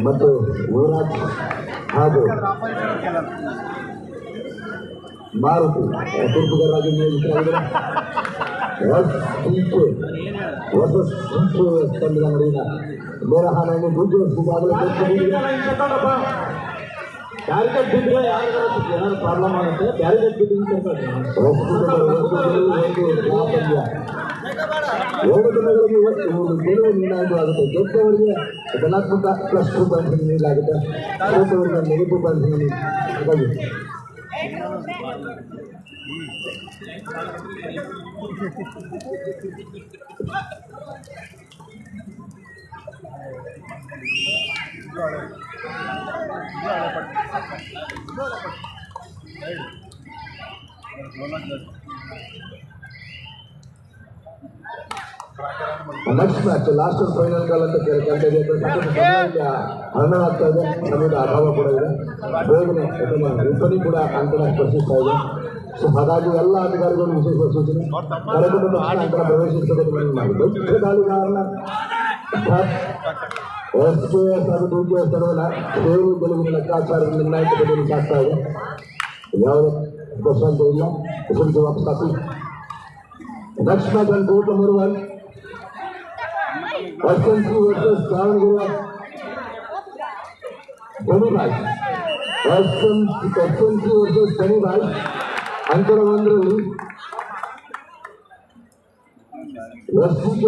ಮತ್ತು ಯುವರಾಜ್ ಹಾಗೂ ಮಾರುತಿ ತೀರ್ಪುಗಾರರಾಗಿ ನಿಯೋಜಿತರಾಗಿದ್ದಾರೆ. ತಂಡದ ನಡುವಿನ ನೇರ ಹಾನಿಯನ್ನು ದೂರವಾಗಲೇ ಬ್ಯಾರಿಕೇಡ್ ಬಿಟ್ಟರೆ ಯಾರು ಪ್ರಾಬ್ಲಮ್ ಆಗುತ್ತೆ. ಬ್ಯಾರಿಕೇಡ್ ಬಿಟ್ಟಿಂಗ್ ಎರಡು ದಿನಗಳಿಗೆ ಇವತ್ತು ಗೆಲುವು ನೀಡಲಾಗುವುದು ಆಗುತ್ತೆ. ಗೆದ್ದವರಿಗೆ ಧನಾತ್ಮಕ +2 ಪಾಯಿಂಟ್ಸ್ ನೀಡಲಾಗುತ್ತೆ, ಸೋತವರಿಗೆ ನೆಗೆಟಿವ್ ಪಾಯಿಂಟ್ಸ್ ನೀಡಲಾಗುತ್ತೆ. Next match last final call ಅಂತ ಹಣವಾಗ್ತಾ ಇದೆ. ಸಮಯದ ಅಭಾವ ಕೂಡ ಇದೆ. ಬೇಗನೆ ವಿಪಣಿ ಕೂಡ ಅಂಕಣ ಸ್ಪರ್ಶಿಸ್ತಾ ಇದೆ. ಸೊ ಹಾಗಾಗಿ ಎಲ್ಲ ಅಧಿಕಾರಿಗಳು ವಿಶೇಷ ಸೂಚನೆ ಕಳೆದ ತಕ್ಷಣ ಅಂಕಣ ಪ್ರವೇಶಿಸಬೇಕು ಮಾಡಿ. ದೊಡ್ಡ ದಾಳಿಗಾರನ SKS ಹಾಗೂ DKS ನಡುವಿನ ಸೇರು ಗೆಲುವಿನ ಲೆಕ್ಕಾಚಾರದ ನಿರ್ಣಾಯಕ ಬದಲು ಸಾಗ್ತಾ ಇದೆ. ಯಾವುದೇ ಪ್ರಶ್ನೆ ಇಲ್ಲ. ಹೆಸರು ವಾಪಸ್ ಹಾಕಿ ನೆಕ್ಸ್ಟ್ ಮ್ಯಾಚ್ ಅಲ್ಲಿ court number 1 SNC versus Davangere ಗಣಿಬಾಯ್. SNC ವರ್ಸಸ್ ಗಣಿಬಾಯ್ ಅಂತರ 1ರಲ್ಲಿ SDK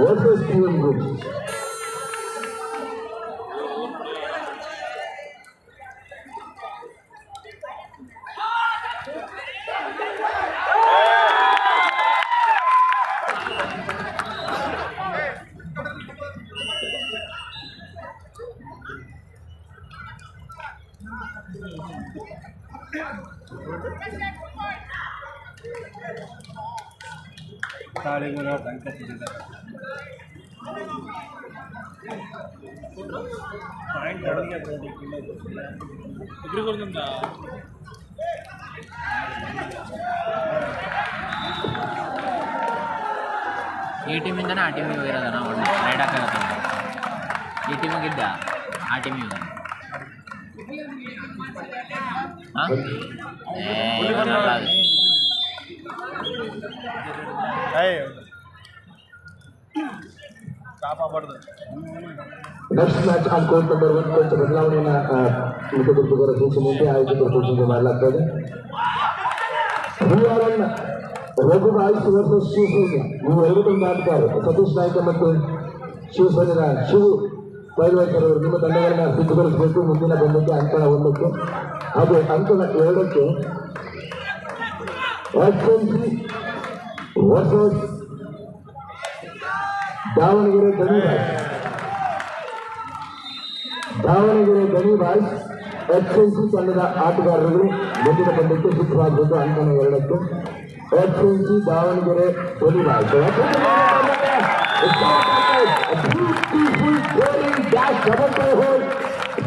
ವರ್ಸಸ್ TM Group. ಈ ಟೀಮಿಂದನೇ ಆ ಟೀಮಿಗೆ ಹೋಗಿರೋದಣ್ಣ. ರೈಡ್ ಹಾಕೋದು ಈ ಟೀಮಿಗಿದ್ದ ಆ ಟೀಮಿಗೆ next match on court number 1 ಕೊಂಚ ಬದಲಾವಣೆಯನ್ನು ಸೂಚನೆಗೆ ಆಯೋಜಕರು ಸೂಚನೆ ಮಾಡಲಾಗ್ತದೆ. ರಘುಬಾಯ್ಸ್ ವರ್ಸಸ್ ಶಿವಸೇನೆ. ನೀವು ಎರಡು ತಂಡ ಆಡ್ತಾರೆ. ಸತೀಶ್ ನಾಯ್ಕ ಮತ್ತು ಶಿವಸೇನೆಯ ಶಿವು ಪೈಲ್ವಾಯ್ಕರ್ ಅವರು ನಿಮ್ಮ ತಂಡಗಳನ್ನ ಸಿದ್ಧಗೊಳಿಸಬೇಕು. ಮುಂದಿನ ಬಂದಕ್ಕೆ ಅಂಕಣ 1ಕ್ಕೆ ಹಾಗೂ ಅಂಕಣ 2ಕ್ಕೆ SNC ವರ್ಸಸ್ ದಾವಣಗೆರೆ ಗಣಿಬಾಯ್ಸ್. SNC ತಂಡದ ಆಟಗಾರರು ಮುಂದಿನ ಪಂದ್ಯಕ್ಕೆ ಸಿದ್ಧವಾಗಬೇಕು. ಅಂಕಣ 2ಕ್ಕೆ SNC ದಾವಣಗೆರೆ ಗಣಿಬಾಯ್ಸ್.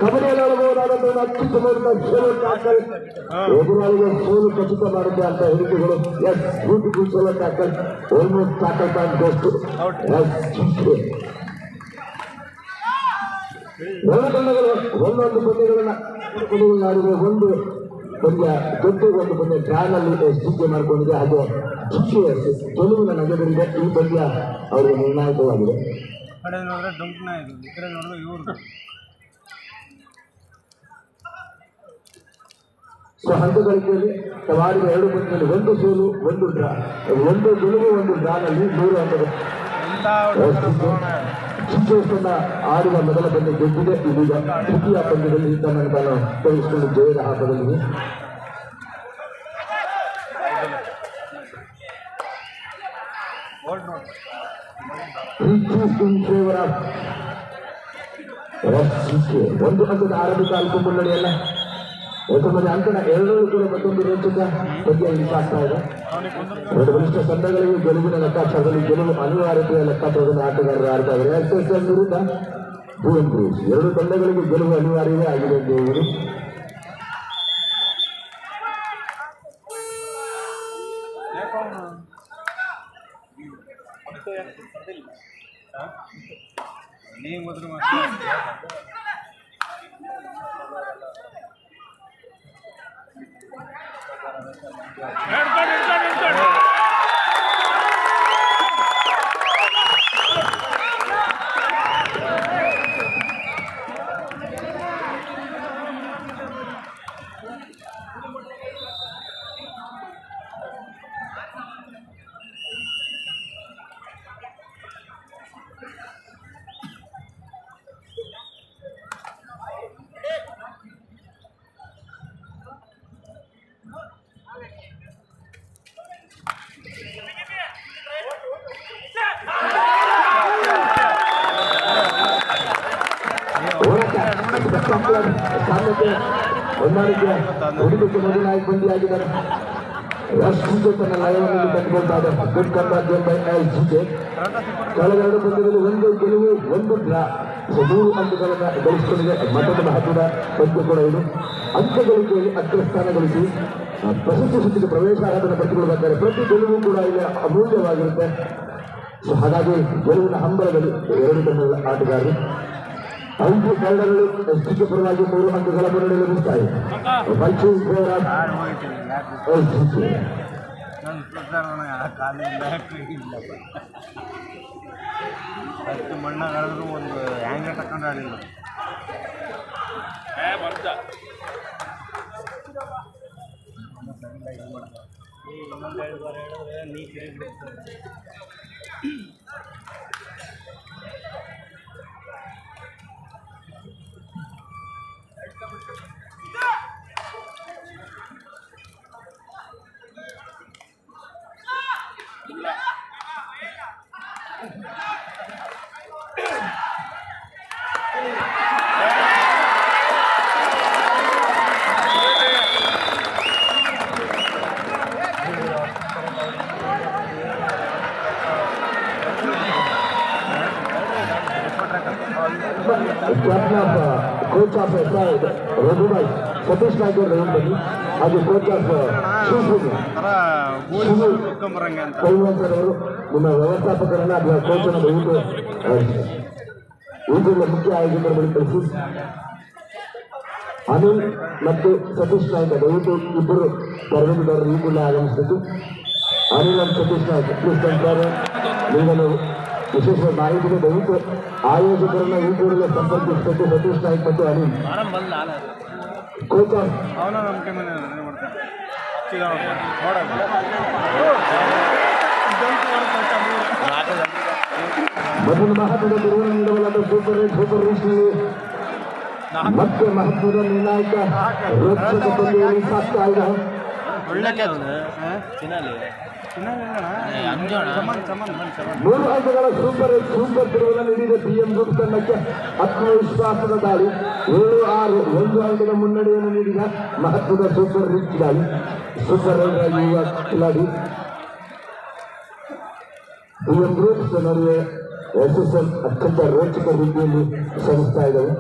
ಕಬಡ್ಡಿಯಲ್ಲಿ ಆಡಬಹುದಾದಂತಹ ಅತ್ಯುತ್ತಮವಾದ ಸೋಲು ಟ್ಯಾಕಲ್, ಎದುರಾಳಿಗೆ ಸೋಲು ಖಚಿತ ಮಾಡುತ್ತೆ ಅಂತ ಹೇಳಿಕೆಗಳು. ಬ್ಯೂಟಿಫುಲ್ ಸೋಲು tackle, almost tackle point goes to SGK. ಎರಡು ತಂಡಗಳು ಒಂದೊಂದು ಪಂದ್ಯಗಳನ್ನು ಆಡಿದರೆ ಒಂದು ಪಂದ್ಯ ಗೆದ್ದು ಒಂದು ಪಂದ್ಯ ಡ್ರಾನಲ್ಲಿ SGK ಮಾಡಿಕೊಂಡಿದೆ. ಹಾಗೆ GKS ಗೆಲುವಿನ ನಗೆಬರಿದೆ. ಈ ಪಂದ್ಯ ಅವರಿಗೆ ನಿರ್ಣಾಯಕವಾಗಿದೆ. ಸೊ ಹಂತಗಳಿಕೆಯಲ್ಲಿ ತವಾಡಿದ 2 ಪಂದ್ಯದಲ್ಲಿ 1 ಸೋಲು 1 ಡ್ರಾ, 1 ಗೆಲುವು 1 ಡ್ರಾನಲ್ಲಿ 100 ಅಂಕಗಳು. GKS ಆಡಿದ ಮೊದಲ ಪಂದ್ಯ ಗೆದ್ದಿದೆ. ಇದೀಗ ತೃತೀಯ ಪಂದ್ಯದಲ್ಲಿ ತನ್ನನ್ನು ತಾನು ತೊಡಗಿಸಿಕೊಂಡು ಜಯದ ಹಾಕದಲ್ಲಿ ಒಂದು ಹಂತದ ಆರಂಭಿಕ ಅಲ್ಪ ಮುನ್ನಡೆಯಲ್ಲ. ಯಾಕಂದರೆ ಅಂಕಣ 2 ಕೂಡ ಮತ್ತೊಂದು ರೋಚಕ ಪಂದ್ಯ ಸಾಗ್ತಾ ಇದೆ. ಎರಡು ಬಲಿಷ್ಠ ತಂಡಗಳಿಗೆ ಗೆಲುವಿನ ಲೆಕ್ಕಾಚಾರದಲ್ಲಿ ಗೆಲುವು ಅನಿವಾರ್ಯತೆಯ ಲೆಕ್ಕಾಚಾರದಲ್ಲಿ ಆಟಗಾರರು ಆಡ್ತಾ ಇದ್ದಾರೆ. SSL ವಿರುದ್ಧ TM Group ಎರಡು ತಂಡಗಳಿಗೆ ಗೆಲುವು ಅನಿವಾರ್ಯವೇ ಆಗಿದೆ ಎಂದು ಹೇಳುವುದು. ಹೊಂದಾಣಿಕೆ ಹುಡುಗಕ್ಕೆ ಮೊದಲಾಗಿ ಬಂದಿಯಾಗಿದ್ದಾರೆ. ರಾಷ್ಟ್ರೀಯ ತನ್ನ ಲಯವನ್ನು ತಂದುಕೊಂಡಾಗ ಗುಡ್ ಕಂಬ್ಯಾಕ್ ಬೈ LGK. ಕಳೆದೆರಡು ಪಂದ್ಯದಲ್ಲಿ ಒಂದು ಗೆಲುವು ಒಂದು ಡ್ರಾ, 3 ಅಂಕಗಳನ್ನು ಗಳಿಸಿಕೊಂಡಿದೆ. ಮತ್ತೊಂದು ಮಹತ್ವದ ಪಂದ್ಯ ಕೂಡ ಇದು. ಅಂಕ ಗಳಿಕೆಯಲ್ಲಿ ಅಗ್ರಸ್ಥಾನ ಗಳಿಸಿ ಪ್ರಶಸ್ತಿ ಸುತ್ತಿಗೆ ಪ್ರವೇಶಾರ್ಹತೆಯನ್ನು ಪಡೆದುಕೊಳ್ಳಬೇಕಾದರೆ ಪ್ರತಿ ಗೆಲುವು ಕೂಡ ಇಲ್ಲಿ ಅಮೂಲ್ಯವಾಗಿರುತ್ತೆ. ಸೊ ಹಾಗಾಗಿ ಗೆಲುವಿನ ಹಂಬಲದಲ್ಲಿ ಎರಡು ತಂಡಗಳ ಆಟಗಾರರು 5 ತಂಡಗಳು SGK ಪರವಾಗಿ 3 ಅಂಕಗಳ ಮುನ್ನಡೆ ಲಭಿಸುತ್ತಾರೆ. ಮಣ್ಣಾಗಾದ್ರೂ ಒಂದು ಹ್ಯಾಂಗೆ ತಕೊಂಡು ಆಡಿಲ್ಲ. ಇನ್ನೊಂದು 2 ಬಾರಿ ಹೇಳಿದ್ರೆ ನೀ ತಿರುಗಿ ಕೋಚ್ ಆಫ್ ರಘುಬಾಯ್ ಸತೀಶ್ ನಾಯ್ಕ ಅವರು ಬನ್ನಿ. ಹಾಗೆ ಕೋಚ್ ಆಫ್ ಕೈವಂತರ್ ಅವರು ನಿಮ್ಮ ವ್ಯವಸ್ಥಾಪಕರನ್ನ ಅಥವಾ ಕೋಚನ್ನು ದಯವಿಟ್ಟು ಈಗಿನ ಮುಖ್ಯ ಆಯೋಜಕರ ಬಳಿ ಕಳಿಸಿ. ಅನಿಲ್ ಮತ್ತು ಸತೀಶ್ ನಾಯ್ಕ ದಯವಿಟ್ಟು ಇಬ್ಬರು ತರಬೇತುದಾರರು ಈ ಕೂಡಲೇ ಆಗಮಿಸಬೇಕು. ಅನಿಲ್ ಮತ್ತು ಸತೀಶ್ ನಾಯ್ಕ ಪ್ಲೀಸ್ ತಂತಾರೆ. ನೀವನು ವಿಶೇಷ ಮಾಹಿತಿಗೆ ದಯವಿಟ್ಟು ಆಯೋಜಕರನ್ನ ಈ ಕೂಡಲೇ ಸಂಪರ್ಕಿಸಬೇಕು. ಸತೀಶ್ ನಾಯ್ಕ ಮತ್ತು ಅನಿಲ್ ಕೋಚ್ ಆಫ್ ಮೊದಲು ಮಹತ್ವದ ತಿರುವನ್ನು ನೀಡಬಲ್ಲದ ಸೂಪರ್ ರೀಚ್ನಲ್ಲಿ ಮತ್ತೆ ಮಹತ್ವದ ನಿರ್ಣಾಯಕ ರೋಚಕ ಪಂದ್ಯದಲ್ಲಿ ಸಾಕ್ತಾ ಇದೆ. ಮೂರು ಅಂಕಗಳ ಸೂಪರ್ ತಿರುವನ್ನು ನೀಡಿದ BM ಗ್ರೂಪ್ ತಂಡಕ್ಕೆ ಆತ್ಮವಿಶ್ವಾಸದ ದಾಳಿ. 7-6 1 ಅಂಕದ ಮುನ್ನಡೆಯನ್ನು ನೀಡಿದ ಮಹತ್ವದ ಸೂಪರ್ ರೀಚ್ ದಾಳಿ. ಸೂಪರ್ ಯುವ ಕಿಲಾಡಿ BM ಗ್ರೂಪ್ಸ್ ನಡುವೆ SSL ಅತ್ಯಂತ ರೋಚಕ ರೀತಿಯಲ್ಲಿ ಶ್ರಮಿಸ್ತಾ ಇದ್ದಾವೆ.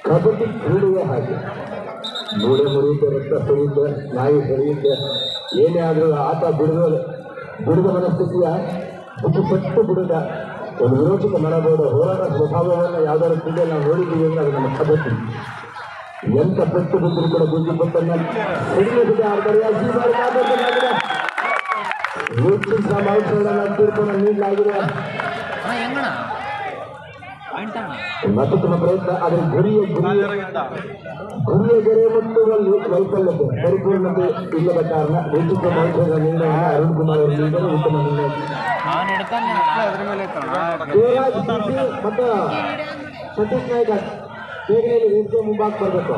ಕಬಡ್ಡಿ ಕ್ರೀಡೆಯ ಹಾಗೆ ಮೂಳೆ ಮುರಿಯುತ್ತೆ, ರಕ್ತ ಸುರಿಯುತ್ತೆ, ನಾಯಿ ಸರಿಯುತ್ತೆ, ಏನೇ ಆದರೂ ಆಟ ಬಿಡದ ಮನಸ್ಥಿತಿಯ ಪಟ್ಟು ಬಿಡದ ಒಂದು ವಿರೋಚಿತ ಮನೋಭಾವ ಹೋರಾಟ ಸ್ವಭಾವವನ್ನು ಯಾವ್ದಾದ್ರು ಕ್ರೀಡೆಯಲ್ಲಿ ನಾವು ನೋಡಿದ್ದೀವಿ ಅಂದರೆ ಅದು ನಮ್ಮ ಕಬಡ್ಡಿ. ಎಂತ ಪೆಟ್ಟು ಬಿದ್ದರೂ ಕೂಡ ಬುದ್ಧಿ ಪಟ್ಟನ್ನು ಸಿಡಿಲಿದೆ ತೀರ್ಪನ್ನು ನೀಡಲಾಗಿದೆ. ಮತ್ತೊಂದು ಪ್ರಯತ್ನ ಅದರ ಗುರಿಯ ಗೆರೆ ಮುಟ್ಟುವಲ್ಲಿ ವೈಫಲ್ಯತೆ ಪರಿಪೂರ್ಣತೆ ಇಲ್ಲದ ಕಾರಣ ಉಚಿತ ಮೌಲ್ಯದ ನಿರ್ಣಯವನ್ನು ಅರುಣ್ ಕುಮಾರ್ ಅವರು ನೀಡಲು ಉತ್ತಮ ನಿರ್ಣಯ. ಮತ್ತು ಸತೀಶ್ ನಾಯ್ಕ ಬೇಗನೆ ವೇದಿಕೆ ಮುಂಭಾಗ ಬರಬೇಕು.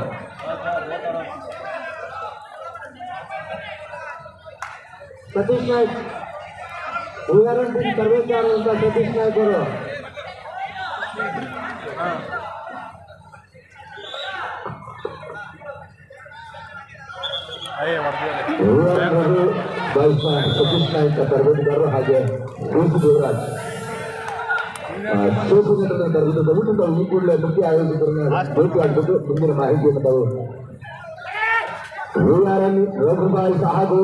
ಸತೀಶ್ ನಾಯ್ಕ್ ಉದಾಹರಣೆ ತರಬೇತಿದಾರರಂತ ಸತೀಶ್ ನಾಯ್ಕ ಅವರು ಬಾಯ್ಸ್ನ ಸತೀಶ್ ನಾಯ್ಕ ತರಬೇತುದಾರರು ಹಾಗೆ ಸಿ ದೇವರಾಜ್ ಶಿವಪುರದ ತರಬೇತಿ ದಯವಿಟ್ಟು ತಾವು ಈ ಕೂಡಲೇ ಮುಖ್ಯ ಆಯೋಜಕರನ್ನ ಭೇಟಿ ಆಗಬೇಕು. ಮುಂದಿನ ಮಾಹಿತಿಯನ್ನು ತಾವು ರಘುಬಾಯಿ ಹಾಗೂ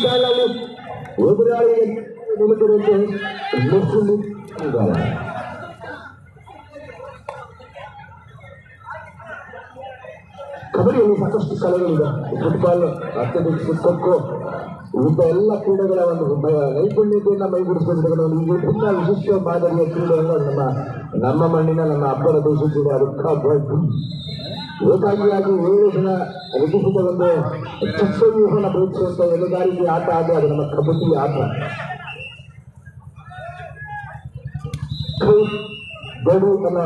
ಶಾಲೆಯಲ್ಲಿ ಎದುರಾಳಿಗೆ ನಿಲುಕಿರುವಂತೆ ಮುಸ್ಲಿಂ ಕಬಡ್ಡಿಯಲ್ಲಿ ಸಾಕಷ್ಟು ಕಲೆಗಳಿದೆ. ಫುಟ್ಬಾಲ್, ಅಥ್ಲೆಟಿಕ್ಸ್, ಖೋಖೋ ಇಂಥ ಎಲ್ಲ ಕ್ರೀಡೆಗಳ ಒಂದು ನೈಪುಣ್ಯತೆಯನ್ನು ಮೈಗೂಡಿಸಬೇಕಾದ ಒಂದು ವಿಭಿನ್ನ ವಿಶಿಷ್ಟ ಮಾದರಿಯ ಕ್ರೀಡೆಯನ್ನು ನಮ್ಮ ಮಣ್ಣಿನ ನಮ್ಮ ಹಬ್ಬದ ದೇಶ ಕ್ರೀಡೆ ಅದಕ್ಕೆ ಏಕಾಂಗಿಯಾಗಿ 7 ಜನ ರೂಪಿಸಿದ ಒಂದು ಚಕ್ರವ್ಯೂಹನ ಪ್ರೇಕ್ಷಿಸುವಂಥ ಎಲೆಗಾರಿಕೆ ಆಟ ಆದರೆ ಅದು ನಮ್ಮ ಕಬಡ್ಡಿ ಆಟ. ಗಡು ತನ್ನ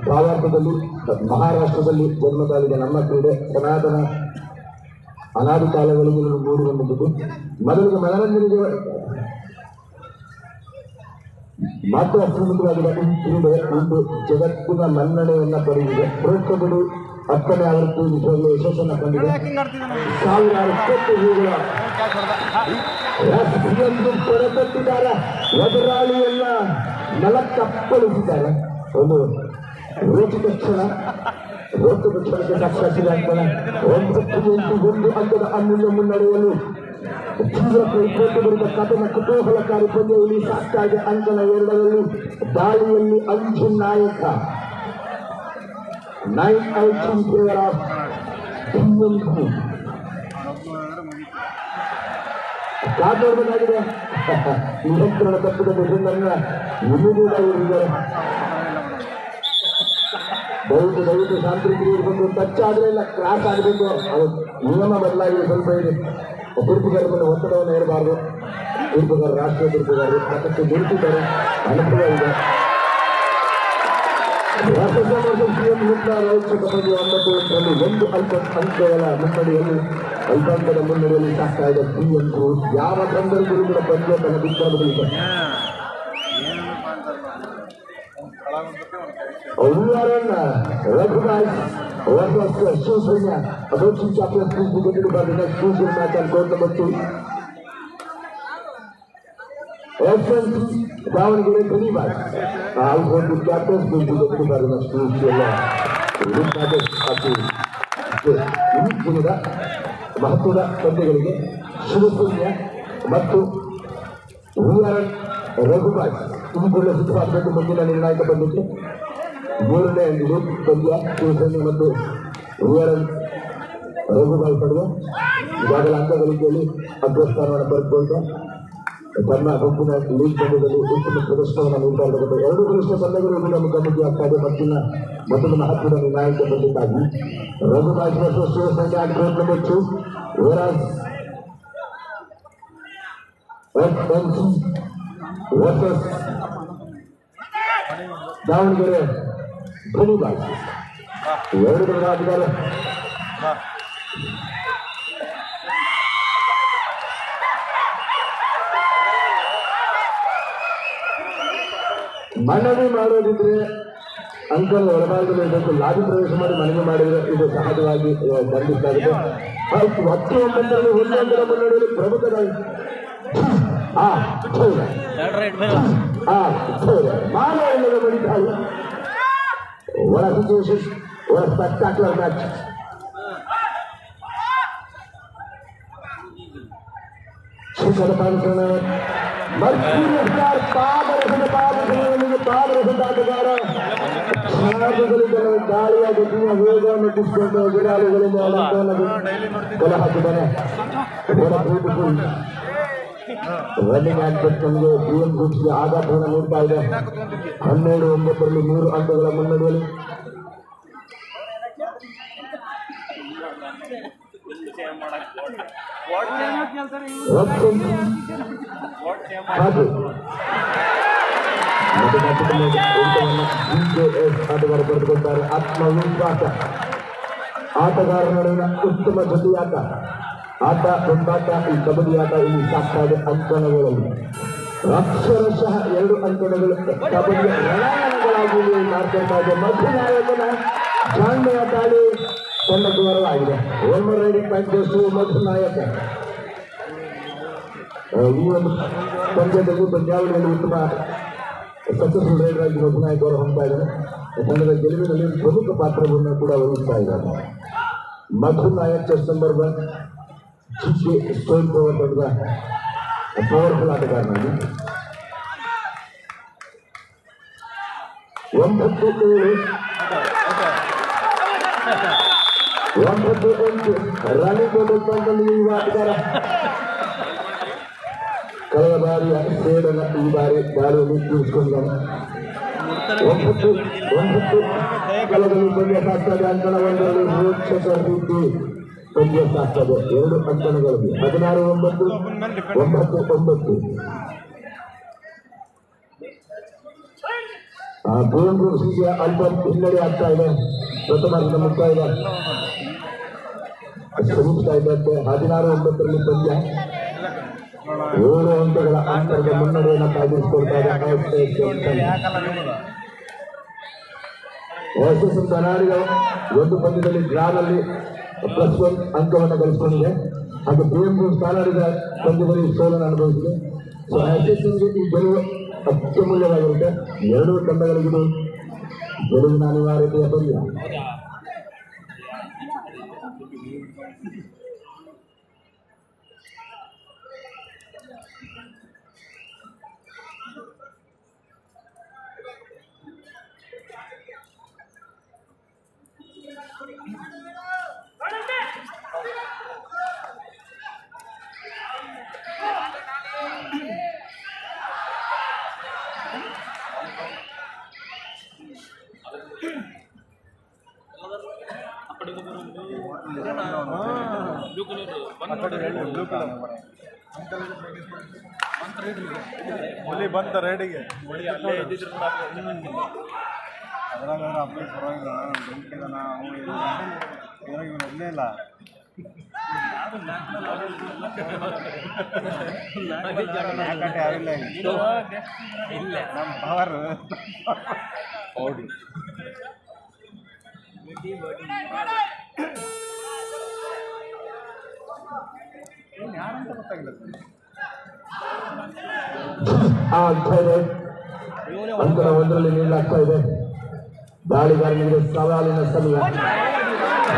ಭಾವಾರ್ಥದಲ್ಲಿ ಮಹಾರಾಷ್ಟ್ರದಲ್ಲಿ ಜನ್ಮ ತಾಳಿದ ನಮ್ಮ ಕ್ರೀಡೆ ಸನಾತನ ಅನಾದಿ ಕಾಲಗಳಿಗೆ ಮೂಡಿ ಬಂದಿದ್ದು ಮೊದಲಿಗೆ ಮನರಂಜನೆಗೆ ಮಾತ್ರ ಅಸೀಮಿತವಾಗಿರುವ ಈ ಕ್ರೀಡೆ ಇಂದು ಜಗತ್ತಿನ ಮನ್ನಣೆಯನ್ನ ಪಡೆದಿದೆ. ಪ್ರೋ ಕಬಡ್ಡಿ 10ನೇ ಆವೃತ್ತಿ ನಿಜವಾಗ್ಲೂ ಯಶಸ್ಸನ್ನು ಕಂಡಿದೆ. ಸಾವಿರಾರು ಕೋಟಿ ರೂಗಳ ರಾಷ್ಟ್ರೀಯಂದು ಹೊರತಟ್ಟಿದ್ದಾರೆ. ಎದುರಾಳಿಯನ್ನ ನೆಲಕ್ಕಪ್ಪಳಿಸಿದ್ದಾರೆ. ಒಂದು ರೋಚಕ ಕ್ಷಣಕ್ಕೆ ಸಾಕ್ಷಾತ್ಕಾರ ಆಗ್ತಾನೆ. 9-8 ಅಂಕದ ಅಮೂಲ್ಯ ಮುನ್ನಡೆಯಲು ತೀವ್ರ ಕೈಕೋಟು ಬರುವ ಕಥನ ಕುತೂಹಲಕಾರಿ ಪಂದ್ಯದಲ್ಲಿ ಸಾಕ್ತಾಗಿದೆ. ಅಂಕಣ 2ರಲ್ಲಿ ದಾಳಿಯಲ್ಲಿ ಅಂಜು ನಾಯಕ 9-out in favor of PNC. ಕಾಪಾಡಬೇಕಾಗಿದೆ. ನಿಯಂತ್ರಣ ತಪ್ಪಿದ ಮಿಷನ್ನ ಇಮಿಡಿಯೇಟ್ ಆಗಿದ್ದಾರೆ. ದಯವಿಟ್ಟು ಶಾಂತಿ ಇರಬೇಕು. ಟಚ್ ಆದ್ರೆ ಇಲ್ಲ, ಕ್ರಾಸ್ ಆಗಬೇಕು. ಅದು ನಿಯಮ ಬದಲಾಗಿದೆ. ಸ್ವಲ್ಪ ಇದೆ. ತೀರ್ಪುಗಾರ ಮೇಲೆ ಒತ್ತಡವನ್ನು ಹೇರಬಾರ್ದು. ತೀರ್ಪುಗಾರ ರಾಷ್ಟ್ರೀಯ ತೀರ್ಪುಗಾರರು ಸಾಕಷ್ಟು ದುಡಿತಿದ್ದಾರೆ. ಅನುಕೂಲ ಇದೆ. ಸಿಎಂ ರಾಜ್ಯ ಕಬಡ್ಡಿ 9 ಒಂದು ಅಂಕಗಳ ಮುನ್ನಡೆಯಲ್ಲಿ ಅಲ್ಪಾಂಕದ ಮುನ್ನಡೆಯಲ್ಲಿ ಸಾಕ್ತಾ ಇದೆ. PNC ಯಾವ ಸಂದರ್ಭದಲ್ಲಿ ಕೂಡ ಪಂದ್ಯ ತನ್ನ ಬಿದ್ದಾಗಲಿದೆ. Raghubai versus Shivsenya, approaching champions please be getting by the next crucial match on court number 2. FNC Davangere Kanibai. Also the captains please be getting by the next crucial matches ಈ ದಿನದ ಮಹತ್ವದ ಪಂದ್ಯಗಳಿಗೆ ಶಿವಸೇನೆಯ ಮತ್ತು ರಘುಬಾಯ್ ಈ ಕೂಡಲೇ ಸಿದ್ಧವಾಗಬೇಕು. ಮುಂದಿನ ನಿರ್ಣಾಯಕ ಪಂದ್ಯಕ್ಕೆ 3ನೇ ಲೀಗ್ ಪಂದ್ಯ ಶಿವಸೇನೆ ಮತ್ತು ರಘುಬಾಯ್ ಪಡೆದ ಈಗಾಗಲೇ ಅಂಕಗಳಿಕೆಯಲ್ಲಿ ಅಗ್ರಸ್ಥಾನವನ್ನು ಪಡೆದುಕೊಂಡು ತನ್ನ ಗುಂಪಿನ ಲೀಗ್ ಪಂದ್ಯದಲ್ಲಿ ಉತ್ತಮ ಪ್ರದರ್ಶನವನ್ನು ನೀಡ್ತಾ ಇರಬೇಕು. 2 ಗರಿಷ್ಠ ತಂಡಗಳು ಕೂಡ ಮುಖಾಮುಖಿ ಆಗ್ತಾ ಇದೆ. ಮತ್ತೊಂದು ಮಹತ್ವದ ನಿರ್ಣಾಯಕ ಪಂದ್ಯಕ್ಕಾಗಿ ರಘುಬಾಯ್ versus Shiv Sena at court number 2, whereas FNC versus Davanagere ಕನಿಬಾಯ್. 2 ಜನ ಆಗಿದ್ದಾರೆ. ಮನವಿ ಮಾಡೋದಿದ್ರೆ ಅಂಕಲ್ ಒಳಭಾಗದಲ್ಲಿ ಇರಬೇಕು. ಲಾಬಿ ಪ್ರವೇಶ ಮಾಡಿ ಮನವಿ ಮಾಡಿದರೆ ಇದು ಸಹಜವಾಗಿ ದಂಡಿಸಲಾಗಿದೆ. 19ರಲ್ಲಿ 1 ಮುನ್ನಡೆಯಲ್ಲಿ ಪ್ರಮುಖವಾಗಿ ಮಾನವಲ್ಲದ ಬಳಿಕಾಯಿ ಒಳ ಸಿಚುವೇಶನ್ ಒಳ ಸ್ಪೆಕ್ಟಾಕ್ಯುಲರ್ ಮ್ಯಾಚ್. ಶಿಖರ ಪಾದರಸದ ಆಟಗಾರ ಗಾಳಿಯ ಗತಿಯ ವೇಗವನ್ನು ಟಿಸ್ಕೊಂಡು ಎದುರಾಳಿಗಳಿಂದ ಕಲ ಹಾಕಿದ್ದಾನೆ. ರನ್ನಿಂಗ್ ಆಕ್ಟರ್ಸ್ಗೆ PN ಗ್ರೂಪ್ಸ್ಗೆ ಆಘಾತವನ್ನು ನೀಡ್ತಾ ಇದೆ. 12-9ರಲ್ಲಿ 3 ಅಂಕಗಳ ಮುನ್ನಡೆಯಲ್ಲಿ ಆಟಗಾರ ಪಡೆದುಕೊಂಡಾರೆ. ಆತ್ಮವಿಶ್ವಾಸ ಆಟಗಾರರ ನಡುವಿನ ಉತ್ತಮ ಜೊತೆಯಾಟ ಒಂದಾಟ ಈ ಕಬಡ್ಡಿ ಆಟ ಇಲ್ಲಿ ಸಾಕ್ತಾ ಇದೆ. ಅಂಕಣಗಳಲ್ಲಿ ಅಕ್ಷರಶಃ 2 ಅಂಕಣಗಳು ಕಬಡ್ಡಿಯ ರಣಾಂಗಣಗಳಾಗಿ ಮಾರ್ಪಡ್ತಾ ಇದೆ. ಮಧ್ಯನಾಯಕನ ಜಾಣ್ಮೆಯ ದಾಳಿ ತಂಡಕ್ಕೆ ಬರಲಾಗಿದೆ. One more raiding point goes to Madhu Nayak. ಈ ಒಂದು ಪಂದ್ಯದಲ್ಲಿ ಪಂದ್ಯಾವಳಿಯಲ್ಲಿ ಉತ್ತಮ ಸಕ್ಸಸ್ಫುಲ್ ರೈಡರ್ ಆಗಿ ಮಧು ನಾಯಕ್ ಅವರು ಹೊಂದ್ತಾ ಇದ್ದಾರೆ. ತಂಡದ ಗೆಲುವಿನಲ್ಲಿ ಪ್ರಮುಖ ಪಾತ್ರವನ್ನು ಕೂಡ ವಹಿಸ್ತಾ ಇದ್ದಾರೆ. Madhu Nayak chest number 1 GK stone power ತಂಡದ ಪವರ್ಫುಲ್ ಆಟಗಾರನಾಗಿ 9-8 ರನ್ನಿಂಗ್ ತಂಡದಲ್ಲಿ ಈ ಆಟಗಾರ ಕಳೆದ ಬಾರಿಯ ಸೇಡನ್ನು ಈ ಬಾರಿ ದಾಳಿಯಲ್ಲಿ ತೀರಿಸಿಕೊಂಡಿದ್ದಾನೆ. 9 ಕಳೆದಲ್ಲಿ ಪಂದ್ಯ ಸಾಕ್ತದೆ. ಅಂಕಣ ಒಂದರಲ್ಲಿ ರೋಚಕ ರೀತಿ ಪಂದ್ಯ ಸಾಕ್ತದೆ. 2 ಅಂಕಣಗಳಲ್ಲಿ 16-9 9-9. ಬೇಂದ್ರು ಹೀಗೆ ಅಲ್ಪ ಹಿನ್ನಡೆ ಆಗ್ತಾ ಇದೆ. ಪ್ರಥಮಾರ್ಧದ ಮುಕ್ತಾಯ ಸಮೀಪಿಸ್ತಾ ಇದ್ದಂತೆ 16-9 ಪಂದ್ಯ 7 ಅಂಕಗಳ ಅಂತರದ ಮುನ್ನಡೆಯನ್ನು ಕಾಯ್ದಿರಿಸಿಕೊಳ್ತಾ ಇದೆ. ಎಸ್ಎಸ್ಎನ್ ಕರ್ನಾಟಕ ಒಂದು ಪಂದ್ಯದಲ್ಲಿ ಡ್ರಾನಲ್ಲಿ +1 ಅಂಕವನ್ನು ಗಳಿಸಿಕೊಂಡಿದೆ. ಹಾಗೆ ಬೇಂದ್ರು ಕರ್ನಾಟಕ ಪಂದ್ಯದಲ್ಲಿ ಸೋಲನ್ನು ಅನುಭವಿಸಿದೆ. ಸೊ ಎಸ್ಎಸ್ಎನ್ಗೆ ಈ ಗೆಲುವು ಅತ್ಯಮೂಲ್ಯವಾಗಿರುತ್ತೆ. 2 ತಂಡಗಳಿಗೂ ಗೆಲುವಿನ ಅನಿವಾರ್ಯತೆಯ ಪಂದ್ಯ. ಬಂತ ರೇಡಿಗೆ ಅದ್ರಾಗ ಅಪ್ಡೇಟ್ ಪರವಾಗಿಲ್ಲ. ಬೆಂಕಿದಾನ ಒಬ್ಬನೇ ಇಲ್ಲ. ಇಲ್ಲ ನಮ್ಮ ಪವರ್ ಓಡಿ ಯಾರಂತ ಗೊತ್ತಾಗಿಲ್ಲ. ಅಂಕಣ ಒಂದರಲ್ಲಿ ನೀಡಲಾಗ್ತಾ ಇದೆ. ದಾಳಿಗಾರನಿಗೆ ಸವಾಲಿನ ಸಮಯ.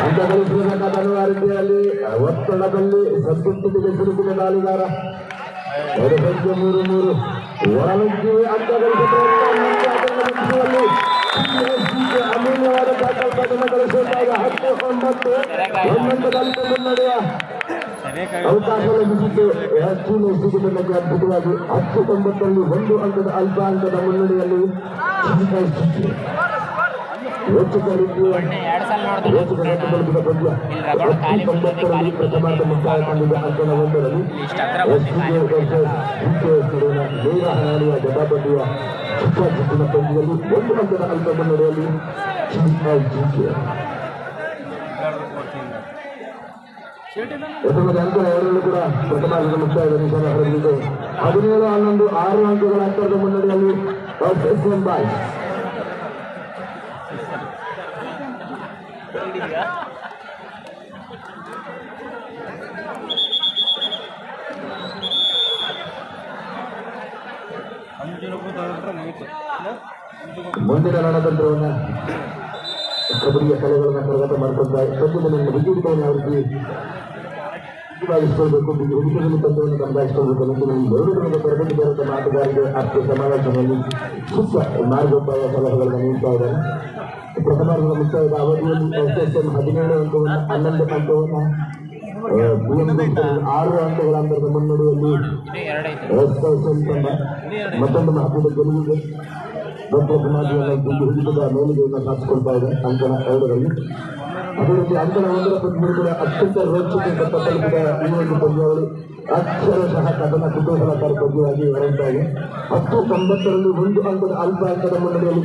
ಅಂಕ ಗಳಿಸಬೇಕಾದ ಅನಿವಾರ್ಯತೆಯಲ್ಲಿ ಒತ್ತಡದಲ್ಲಿ ಸಂತೃಪ್ತಿಗೆ ಸಿಲುಕಿದ ದಾಳಿಗಾರ. ಸಂಖ್ಯೆ 3-3 ಒಳನುಗ್ಗಿ ಅಂಕ ಗಳಿಸುವಲ್ಲಿ ಅಮೂಲ್ಯವಾದ ದಾಖಲೆಗಳನ್ನು ಗಳಿಸುತ್ತಾರೆ. 10-9 ಮುನ್ನಡೆಯ ಅವಕಾಶ ಲಭಿಸಿದ್ದು ಹೆಚ್ಚಿನ ಸ್ಥಿತಿಗೆ ಅದ್ಭುತವಾಗಿ 10-9 1 ಅಂಕದ ಅಲ್ಪ ಅಂಕದ ಮುನ್ನಡೆಯಲ್ಲಿ ರೋಚಕ ರೀತಿಯ ರೋಚಕ ರದ್ದುಗೊಳಿಸಿದ ಪಂದ್ಯ. 10-9 ಪ್ರಥಮಾರ್ಧ ಮುಕ್ತಾಯ ಕಂಡಿದ್ದ ಅಂಕಣ ಒಂದರಲ್ಲಿ ನೇರ ಹಣಾಣಿಯ ಜಟಾಪಟಿಯ ಚಿಕ್ಕ ಪಂದ್ಯದಲ್ಲಿ 1 ಅಂಕದ ಅಲ್ಪ ಮುನ್ನಡೆಯಲ್ಲಿ ಪ್ರಥಮದ ಅಂಕ 2 ಕೂಡ ಪ್ರಥಮಾರ್ಧದ ಮುಕ್ತಾಯದ ನಿಶಾನ ಹೊರಬಿದ್ದು 17-11 6 ಅಂಕಗಳ ಅಂತರದ ಮುನ್ನಡೆಯಲ್ಲಿ ಎಸ್ಎಸ್ಎನ್ ಬಾಯ್ಸ್. ಮುಂದಿನ ರಣತಂತ್ರವನ್ನು ಕಬಡ್ಡಿಯ ಕಲೆಗಳನ್ನು ಕರಗತ ಮಾಡಿಕೊಳ್ತಾರೆ. ಪಂದ್ಯದಲ್ಲಿ ವಿಜಯವನ್ನು ಅವರಿಗೆ ಭಾಗಿಸಿಕೊಳ್ಬೇಕು. ವಿಜಯದಲ್ಲಿ ಪಂದ್ಯವನ್ನು ಕಂದಾಯಿಸಿಕೊಳ್ಬೇಕು. ನಿಟ್ಟಿನಲ್ಲಿ 2 ದಿನದ ತರಬೇತಿ ಬರುವ ಆಟಗಾರರಿಗೆ ಆಪ್ತ ಸಮಾಲೋಚನೆಯಲ್ಲಿ ಸೂಕ್ತ ಮಾರ್ಗೋಪಾಯ ಸಲಹೆಗಳನ್ನು ನೀಡ್ತಾ ಇದ್ದಾರೆ. ಪ್ರಥಮಾರ್ಧದ ಮುಕ್ತಾಯದ ಅವಧಿಯಲ್ಲಿ ಎಸ್ಎಸ್ಎನ್ 17 ಅಂಕವನ್ನು 11 ಅಂಕವನ್ನು 6 ಅಂಕಗಳ ಅಂತರದ ಮುನ್ನಡೆಯಲ್ಲಿ ಎಸ್ಎಸ್ಎನ್ ತಂಡ ಮತ್ತೊಂದು ಮಹತ್ವದ ಗೆಲುವಿಗೆ ದೊಡ್ಡ ಸಮಾಜವನ್ನು ಹಿಡಿತದ ಮೇಲುಗೆಯನ್ನು ಸಾಧಿಸಿಕೊಳ್ತಾ ಇದೆ. ಅಂಕಣ 2ರಲ್ಲಿ ಅದೇ ರೀತಿ ಅಂಕಣ 1ರ ಪಂದ್ಯಗಳು ಕೂಡ ಅತ್ಯಂತ ರೋಚಕ ತಲುಪಿದ ಈ ಒಂದು ಪಂದ್ಯಾವಳಿ ಅಕ್ಷರಶಃ ಕಥನ ಕುತೂಹಲಕಾರಿ ಪಂದ್ಯವಾಗಿ ಹೊರಡ್ತಾ ಇದೆ. 10-9ರಲ್ಲಿ 1 ಅಂಕದ ಅಲ್ಪ ಅಂಕದ ಮುನ್ನಡೆಯಲ್ಲಿ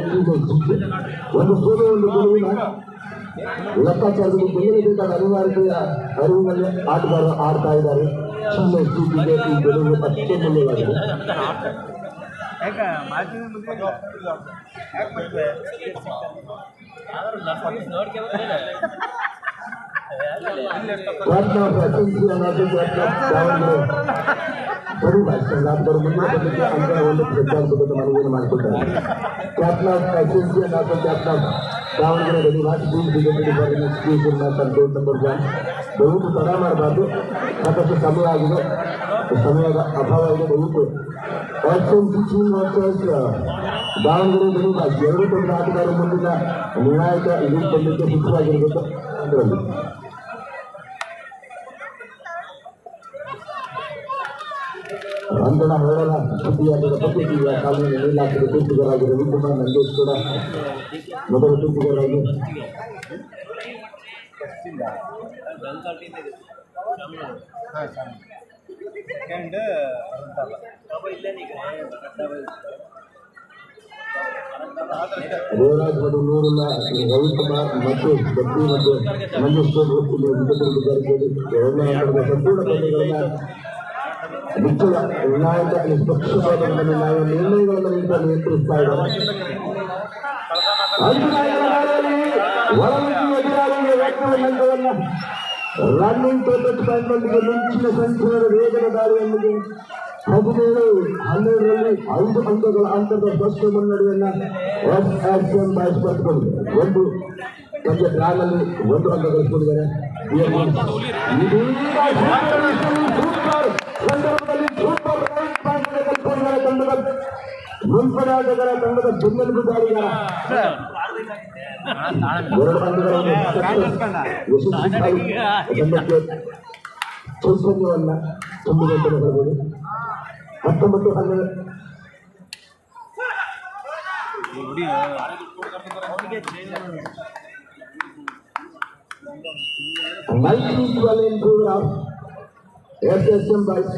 ಒಂದು ಸೋಲು ಒಂದು ಗೆಲುವಿನ ಲೆಕ್ಕಾಚಾರದಲ್ಲಿ ಗೆಲ್ಲಬೇಕಾದ ಅನಿವಾರ್ಯತೆಯ ಅರಿವಿನಲ್ಲಿ ಆಟಗಾರರು ಆಡ್ತಾ ಇದ್ದಾರೆ. ಈ ಗೆಲುವು ಅತ್ಯಮೂಲ್ಯವಾಗಿದೆ. ಕ್ಯಾಪ್ಟನ್ ಆಫ್ ಎಸ್ಎಸ್ಸಿ ಅನ್ನೋದು ದಾವಣಗೆರೆ ಬರೀ ಸಂಘಾತರು ಮುಂದಿನ ಬದಲಿಗೆ ಅಂಕಣ ಒಂದು ಪ್ರಚಾರವನ್ನು ಮನವಿಯನ್ನು ಮಾಡಿಕೊಡ್ತಾರೆ. ಕ್ಯಾಪ್ಟನ್ ಆಫ್ ಎಸ್ಎಸ್ಸಿ ಅನ್ನೋದು ಕ್ಯಾಪ್ಟನ್ ಆಫ್ ದಾವಣಗೆರೆ ರವಿವಾಸ್ ನಂಬರ್ 1 ದಯವಿಟ್ಟು ತಡ ಮಾಡಬಾರ್ದು. ಸಾಕಷ್ಟು ಸಮಯ ಆಗಿದೆ, ಸಮಯದ ಅಭಾವ ಇದೆ. ದಯವಿಟ್ಟು ದಾವಣಗೆರೆ ರವಿವಾಸ್ ಎರಡು ತಂಡ ಆಟಗಾರರು ಮುಂದಿನ ನಿರ್ಣಾಯಕ ಲೀಗ್ ಪಂದ್ಯಕ್ಕೆ ಸಿದ್ಧವಾಗಿರಬೇಕು. ಅದರಲ್ಲಿ ಅಂಜನ ಹೊರಡಲ ಸುದ್ದಿಯಾಗಿರುವ ಪತ್ರಿಕೆಯ ಕಾನೂನು ಇಲಾಖೆಯ ತೀರ್ಪುಗಾರಾಗಿ ರವಿಕುಮಾರ್ ನಂಗೇಶ್ ಕೂಡ ಮೊದಲ ತೀರ್ಪುಗಾರಾಗಿ ದೇವರಾಜ್ ಮತ್ತು ನೂರುಲ್ಲಾ ರವಿಕುಮಾರ್ ಮತ್ತು ಗಟ್ಟಿ ಮತ್ತು ಮಂಜೇಶ್ ಎರಡನೇ ಹಂತದ ಸಂಪೂರ್ಣ ಪಂದ್ಯಗಳನ್ನ ನಿಶ್ಚಯ ನಿರ್ಣಾಯಕ ನಿಷ್ಪಕ್ಷಪಾತ ನಿರ್ಣಯಗಳನ್ನು ನಿಯಂತ್ರಿಸ್ತಾ ಇದ್ದಾರೆ. ರನ್ನಿಂಗ್ ಟೋಟಲ್ ಪಾಯಿಂಟ್ನೊಂದಿಗೆ ಮಿಂಚಿನ ಸಂಖ್ಯೆಯ ವೇಗದ ದಾಳಿಯೊಂದಿಗೆ 17-12ರಲ್ಲಿ 5 ಅಂಕಗಳ ಅಂತರದ ಫಸ್ಟ್ ಮುನ್ನಡೆಯನ್ನ ಎಸ್ಎಸ್ಎಂ ಬಾಯ್ಸ್ ಪಡೆದುಕೊಂಡಿದೆ. ಒಂದು ಪಂದ್ಯ ಡ್ರಾನಲ್ಲಿ 1 ಅಂಕ ಗಳಿಸಿಕೊಂಡಿದ್ದಾರೆ. ಮುಂಪರಾಟಗಾರ ತಂಡದ ಬೆನ್ನೆಲುಬು ದಾಳಿಗಾರ 2 ಪಂದ್ಯಗಳನ್ನು ಯಶಸ್ವಿಯಾಗಿ ತಂಡಕ್ಕೆ ಚೈತನ್ಯವನ್ನ ತುಂಬಿದೆ ಅಂತ ಹೇಳ್ಬೋದು. 19-12 ಎಸ್ಎಸ್ಎಂ ಬಾಯ್ಸ್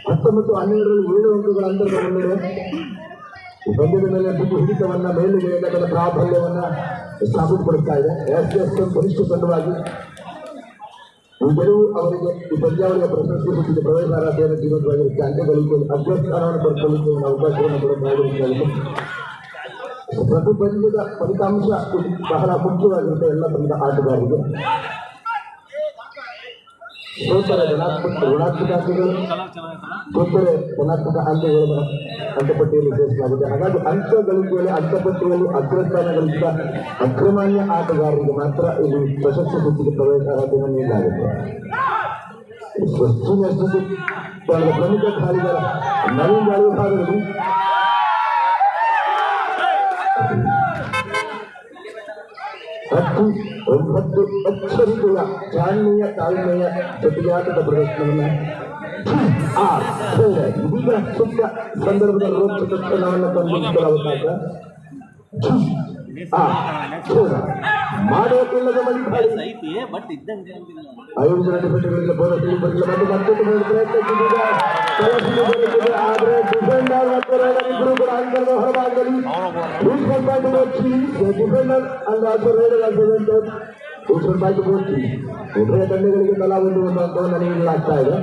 19-12ರಲ್ಲಿ 7 ಅಂಕಗಳ ಅಂತರದ ಮುನ್ನಡೆ. ಈ ಪಂದ್ಯದ ಮೇಲೆ ಬಿದ್ದು ಹಿಡಿತವನ್ನ ಮೇಲುಗೈಗಳ ಪ್ರಾಬಲ್ಯವನ್ನ ಸಾಬೀತುಪಡಿಸ್ತಾ ಇದೆ. ಎಸ್ಎಸ್ಎಂ ಕನಿಷ್ಠ ತಂಡವಾಗಿ ಈ ಗೆಲುವು ಅವರಿಗೆ ಈ ಪಂದ್ಯಾವಳಿಯ ಪ್ರಶಸ್ತಿ ಸುತ್ತಿಗೆ ಪ್ರವೇಶಾರ್ಹತೆಯನ್ನು ಜೀವಂತವಾಗಿರುತ್ತೆ. ಅಂಕಗಳಿಗೆ ಅಗ್ರಸ್ಥಾನವನ್ನು ಪಡೆದುಕೊಳ್ಳುವ ಅವಕಾಶವನ್ನು ಕೂಡ ಮಾಡಬೇಕಾಗಿದೆ. ಪ್ರತಿ ಪಂದ್ಯದ ಫಲಿತಾಂಶ ಬಹಳ ಮುಖ್ಯವಾಗಿರುತ್ತೆ ಎಲ್ಲ ತಂಡದ ಆಟಗಾರರಿಗೆ. ಸೋತರೆ ಋಣಾತ್ಮಕ ಅಂಕಗಳು, ಗೆದ್ದರೆ ಧನಾತ್ಮಕ ಅಂಕಗಳನ್ನು ಅಂಕಪಟ್ಟಿಯಲ್ಲಿ ಸೇರಿಸಲಾಗಿದೆ. ಹಾಗಾಗಿ ಅಂಕಗಳಿಕೆಯಲ್ಲಿ ಅಂಕಪಟ್ಟಿಯಲ್ಲಿ ಅಗ್ರಸ್ಥಾನ ಗಳಿಸಿದ ಅಗ್ರಮಾನ್ಯ ಆಟಗಾರರಿಗೆ ಮಾತ್ರ ಇಲ್ಲಿ ಪ್ರಶಸ್ತಿ ಸುತ್ತಿಗೆ ಪ್ರವೇಶಾರ್ಹತೆಯನ್ನು ನೀಡಲಾಗುತ್ತೆ. ಪ್ರಮುಖ ದಾಳಿಗಾರ ನವೀನ್ ದಾಳಿ ಭಾಗದಲ್ಲಿ 10-9 ಅಚ್ಚರಿಕೆಯ ಚಾಲನೆಯ ತಾಳ್ಮೆಯ ಜೊತೆಯಾಟದ ಪ್ರದರ್ಶನವನ್ನು ಇದೀಗ ಸೂಕ್ತ ಸಂದರ್ಭದ ರೋಚಕ ಕ್ಷಣವನ್ನು ತಂದಿದ್ದರ ಅವಕಾಶ. ಮಾಡೋಕ್ಕಿಲ್ಲದ ಬಳಿ ಐದು ಜನ ಡಿಫೆಂಡರ್ಗಳಿಗೆ ಬೋಧ ತಿಳಿಬರಲಿಲ್ಲ ಮತ್ತು ಮತ್ತೊಂದು ಪ್ರಯತ್ನಿಸಿದ ಆದರೆ ಡಿಫೆಂಡರ್ ಮತ್ತು ರೈಡರ್ ಇಬ್ಬರು ಕೂಡ ಅಂತರದ ಹೊರಭಾಗದಲ್ಲಿ ಡಿಫೆಂಡರ್ ಅಂಡ್ ಆಲ್ಸೋ ರೈಡರ್ ಉಭಯ ತಂಡಗಳಿಗೆ ತಲಾ ಒಂದು ಅಂಕವನ್ನು ನೀಡಲಾಗ್ತಾ ಇದೆ.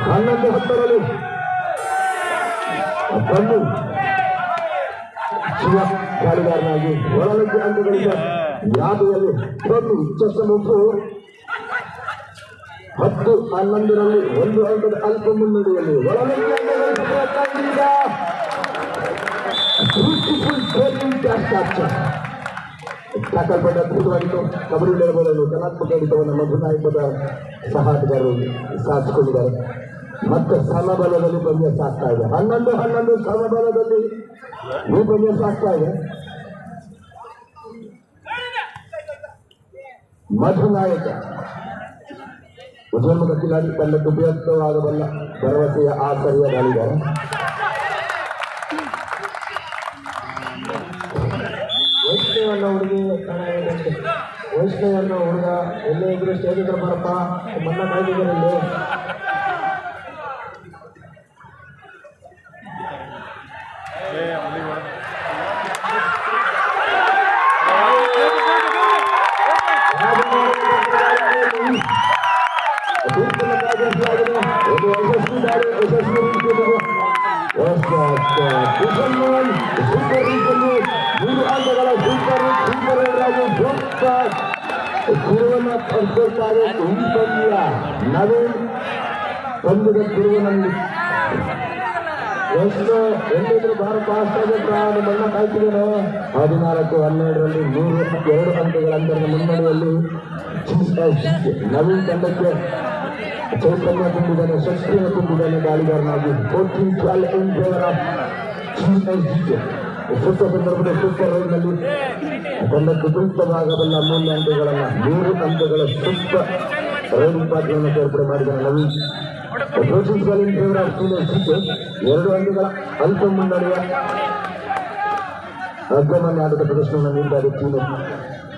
11-10ರಲ್ಲಿ ಬಂದು ಶಿವ ಗಾಳಿಗಾರನಾಗಿ ಒಳಲಗ್ಗೆ ಅಂಕಗಳಿಂದ ಯಾದೆಯಲ್ಲಿ ಬಂದು ಚಷ್ಟ ಮುಟ್ಟು 10-11ರಲ್ಲಿ 1 ಅಂಕದ ಅಲ್ಪ ಮುನ್ನಡೆಯಲ್ಲಿ ಒಳಲಗ್ಗೆ ದಾಖಲ್ಪಟ್ಟ ಅದ್ಭುತವಾಗಿತ್ತು. ಕಬಡ್ಡಿ ನಿರ್ಬೋಧಲು ಕಲಾತ್ಮಕ ಹಿಡಿತವನ್ನು ಮಧುನಾಯಕದ ಸಹಾಟಗಾರರು ಸಾಧಿಸಿಕೊಂಡಿದ್ದಾರೆ. ಮತ್ತೆ ಸಮಬಲದಲ್ಲಿ ಪಂದ್ಯ ಸಾಗ್ತಾ ಇದೆ. 11-11 ಸಮಬಲದಲ್ಲಿ ಈ ಪಂದ್ಯ ಸಾಗ್ತಾ ಇದೆ. ಮಧುನಾಯಕ ಉದ್ಯಮದ ಕಿಲಾಡಿ ತಂಡಕ್ಕೆ ಉಪಯುಕ್ತವಾಗಬಲ್ಲ ಭರವಸೆಯ ಆಸರಿಯ ದಾಳಿಗಾರ. ವೈಷ್ಣವನ್ನ ಹುಡುಗಿ ವೈಷ್ಣವನ್ನ ಹುಡುಗ ಎಲ್ಲೇ ಇದ್ರು ಸ್ಟೇಜ್ ಹತ್ರ ಬರಪ್ಪ ಮನ್ನ ಕಾಯ್ದಿದ್ದರಲ್ಲಿ ಒಂದು ಸೂಪರ್ ರೀತಿಯಲ್ಲಿ 3 ಅಂಕಗಳ ಸೂಪರ್ ಆಗಿ ಸೂಪರ್ ತಿರುವನ್ನು ಪಡೆದುಕೊಳ್ತಾರೆ ಈ ಪಂದ್ಯ. ನವೀನ್ ಪಂದ್ಯದ ತಿರುವಿನಲ್ಲಿ ಎಷ್ಟು ಎಲ್ಲಿದ್ರು ಭಾಳ ಫಾಸ್ಟ್ ಆಗಿ ಬಣ್ಣ ಕಾಯ್ತಿದ್ದೇನೆ. 14-12ರಲ್ಲಿ 2 ಅಂಕಗಳ ಅಂತರದ ಮುನ್ನಡೆಯಲ್ಲಿ ನವೀನ್ ತಂಡಕ್ಕೆ ಚೈತನ್ಯ ತುಂಬಿದ್ದಾನೆ, ಶಕ್ತಿಯನ್ನು ತುಂಬಿದ್ದಾನೆ ದಾಳಿಗಾರನಾಗಿ. 14-12 in favor of GSG. ಸೂಕ್ತ ಸಂದರ್ಭದ ಸೂಪರ್ ರೈಡ್ನಲ್ಲಿ ತಂಡಕ್ಕೆ ಉಪಯುಕ್ತವಾಗಬಲ್ಲ ಅಮೂಲ್ಯ ಅಂಕಗಳನ್ನು 3 ಅಂಕಗಳ ಸೂಪರ್ ರೈಡಿಂಗ್ ಪಾತ್ರವನ್ನು ಸೇರ್ಪಡೆ ಮಾಡಿದ್ದಾನೆ Naveen. Coaching ball in favour of GSG. 2 ಅಂಕಗಳ ಅಲ್ಪ ಮುನ್ನಡೆಯ ಅಗ್ರಮಾನ್ಯ ಆಟದ ಪ್ರದರ್ಶನವನ್ನು ನೀಡಿದ್ದಾರೆ ಟೀಮ್.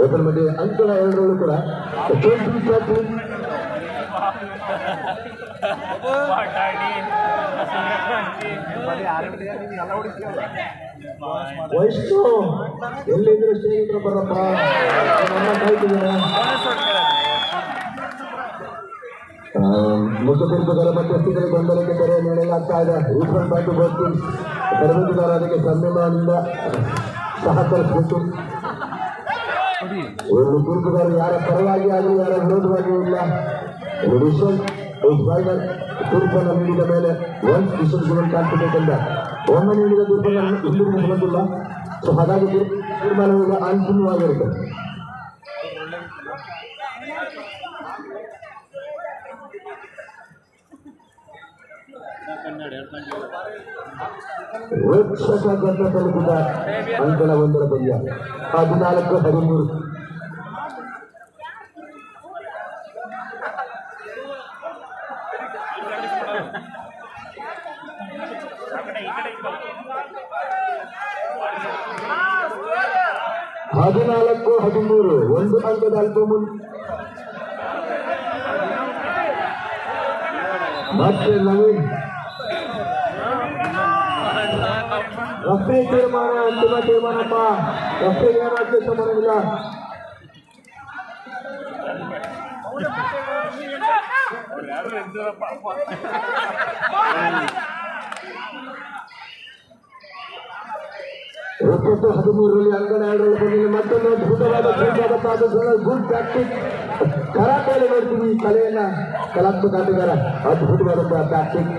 ಒಬ್ಬರ ಮಧ್ಯೆ ಅಂಕಗಳ 2ರಲ್ಲೂ ಕೂಡ 20-30 ವಯಸ್ಸು ಎಲ್ಲಿದ್ರು ಸ್ನೇಹಿತರು ಬರಪ್ಪ ನನ್ನ ಕಾಯ್ತಿದ್ದೇನೆ. ಮುಖತಿರ್ಪುಗಳ ಮಧ್ಯಸ್ಥಿತಿಗಳ ಗೊಂದಲಕ್ಕೆ ತೆರೆ ನೀಡಲಾಗ್ತಾ ಇದೆ. ಈಶ್ವರ್ ಪಾಟು ಗೋಸ್ಕಿ ತರಬೇತುದಾರ ಅದಕ್ಕೆ ಸಮ್ಮೇಳನದಿಂದ ಸಹಕರಿಸಬೇಕು. ಒಂದು ತೀರ್ಪುಗಾರರು ಯಾರ ಪರವಾಗಿ ಆಗಲಿ ಯಾರ ವಿರೋಧವಾಗಿಯೂ ಇಲ್ಲ. ತೀರ್ಪನ್ನು ನೀಡಿದ ಮೇಲೆ ಒನ್ಸ್ ಡಿಸಿಷನ್ ಕಾನ್ಫಿಡೆಂಟ್ ಅಂತ ಒಮ್ಮೆ ನೀಡಿದ ತೀರ್ಪನ್ನು ಹಿಂದಿರುಗಿ ಬಂದಿಲ್ಲ. ಸೊ ಹಾಗಾಗಿ ತೀರ್ಮಾನವೀಗ ಅಂತಿಮವಾಗಿರುತ್ತೆ. ವೀಕ್ಷಕ ಗಂಟ ತಲುಪಿದ ಅಂಕಣ 1ರ ಪಂದ್ಯ 14-13. ಒಂದು ಅಂಕದ ಅಲ್ಪ ಮತ್ತೆ ನವೀನ್ ರಫ್ರಿ ತೀರ್ಮಾನ ಅಂತಿಮ ತೀರ್ಮಾನಪ್ಪ. ರಫ್ರಿಗೆ ಏನಾಗ್ತದೆ ಸಂಬಂಧವಿಲ್ಲ. ಒಪ್ಪತ್ತು 13ರಲ್ಲಿ ಅಂಕಣ 2ರಲ್ಲಿ ಬಂದಿದೆ. ಮತ್ತೊಂದು ಅದ್ಭುತವಾದ ಗುಡ್ ಪ್ರಾಕ್ಟಿಸ್. ಕರಾಟೆಯಲ್ಲಿ ನೋಡ್ತೀವಿ ಈ ಕಲೆಯನ್ನ. ಕಲಾತ್ಮಕ ಆಟಗಾರ ಅದ್ಭುತವಾದಂತಹ ಪ್ರಾಕ್ಟಿಸ್,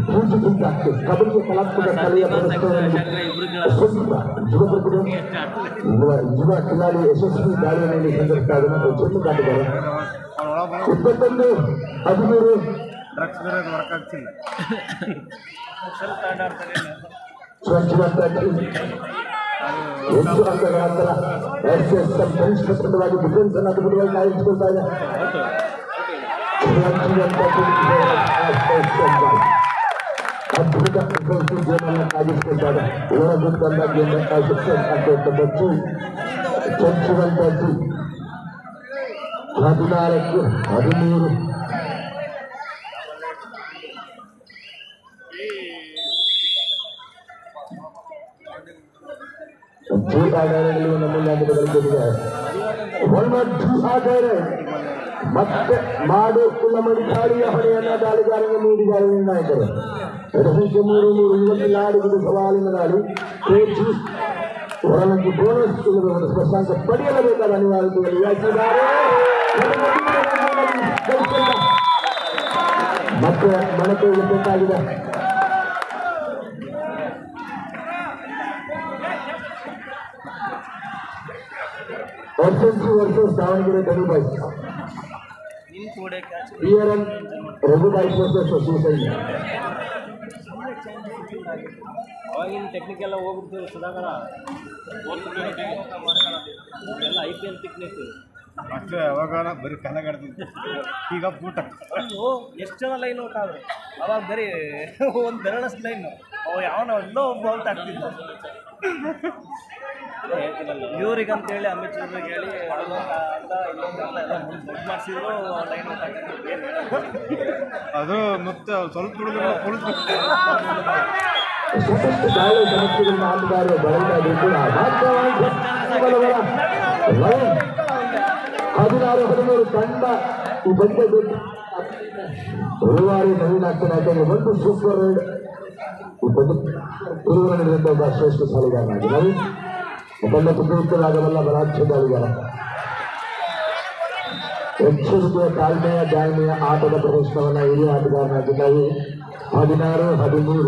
ಬ್ಯೂಟಿಫುಲ್ ಪ್ರಾಕ್ಟಿಸ್. ಕಬಡ್ಡಿಯ ಕಲಾತ್ಮಕ ಕಲೆಯ ಪ್ರದರ್ಶನವನ್ನು ಯುವ ಕಿಲಾಡಿ ಯಶಸ್ವಿ ದಾಳಿಯಲ್ಲಿ ಸಂದರ್ಭ ಚೆಂಡು ಕಾಟಿದ್ದಾರೆ. 21-13 ಹೆಚ್ಚು ಅಂಕಗಳ ಅಂತರ. ತಂಡವಾಗಿ ಡಿಫೆನ್ಸ್ ಅನ್ನು ಅದ್ಭುತವಾಗಿ ಕಾಯಿಸಿಕೊಳ್ತಾ ಇದೆ. ಅದ್ಭುತ ಡಿಫೆನ್ಸಿವ್ ಗೇಮ್ ಅನ್ನು ಕಾಯಿಸಿಕೊಳ್ತಾರೆ. ಇವರ ಗುಂಪನ್ನ ಗೇಮ್ ಶಿಕ್ಷಣ ಬಚ್ಚು 14-13. ಮತ್ತೆ ಮಾಡು ಕುಲಮಡಿ ದಾಳಿಯ ಹೊಣೆಯನ್ನ ದಾಳಿಗಾರರಿಗೆ ನೀಡಿದ್ದಾರೆ ನಿರ್ಣಾಯಕರು. 3-3 ಇವತ್ತು ಆಡುವುದು ಸವಾಲಿನ ದಾಳಿ. ಹೊರಲಂಗಿ ಬೋನಸ್ ಸ್ಪರ್ಶಾಂಕ ಪಡೆಯಲೇಬೇಕಾದ ಅನಿವಾರ್ಯತೆಯಲ್ಲಿ ಯಾಕಿದ್ದಾರೆ. ಮತ್ತೆ ಮನಕ್ಕೆ ಬೇಕಾಗಿದೆ. Versus Davanagere Delhi boys. BRN Raghu boys versus suicide. ಅವಾಗಿನ ಟೆಕ್ನಿಕ್ ಎಲ್ಲ ಹೋಗ್ಬಿಡ್ತೀವಿ ಸುಧಾಕರ. ಎಲ್ಲ IPL ಟೆಕ್ನಿಕ್ ಅಷ್ಟೇ. ಅವಾಗ ಬರೀ ಕನ್ನಗಾಡ್ತಿದ್ದೆ, ಈಗ ಊಟ ಎಷ್ಟು ಜನ ಲೈನ್ ಔಟ್ ಆದರು. ಅವಾಗ ಬರೀ ಒಂದು ಬೆರಳಷ್ಟು ಲೈನು ಅವು ಯಾವನೋ ಎಲ್ಲೋ ಒಬ್ಬ ಔಟ್ ಆಗ್ತಿದ್ದ. ಇವ್ರಿಗಂತೇಳಿ ಅಮಿತ್ ಅವ್ರಿಗೆ ಹೇಳಿ ಅಂತ ಇಲ್ಲೊಂದು ಎಲ್ಲ ಮುಂದೆ ಮಾಡಿಸಿದ್ರು ಲೈನ್ ಔಟ್ ಆಗ್ತಿದ್ರು. ಅದು ಮತ್ತೆ ಸ್ವಲ್ಪ ಹುಡುಗರು ಫುಲ್ ಸಾಕಷ್ಟು ಗಾಳಿ ಸಮಸ್ಯೆಗಳನ್ನ ಆಟಗಾರರು ಬಳಸ್ತಾ ಇದ್ದು 16-13 ತಂಡ ಈ ಬಗ್ಗೆ ಗುರುವಾರ ನವೀನ್ ಆಗ್ತಾನೆ. ಒಂದು ಸೂಪರ್ ರೈಡ್ ತಿರುವನ ನಡೆದಂತ ಒಬ್ಬ ಶ್ರೇಷ್ಠ ಸಾಲಿಗಾರನಾಗಿ ನವೀನ್ ತಂಡ ಕುಗ್ಗುತ್ತಲಾಗಬಲ್ಲ ಬಲಾಢ್ಯ ದಾಳಿಗಾರ. ಎಚ್ಚರಿಕೆಯ ತಾಳ್ಮೆಯ ಜಾಣ್ಮೆಯ ಆಟದ ಪ್ರದರ್ಶನವನ್ನ ಹಿರಿಯ ಆಟಗಾರನಾಗಿದ್ದಾಗಿ 16-13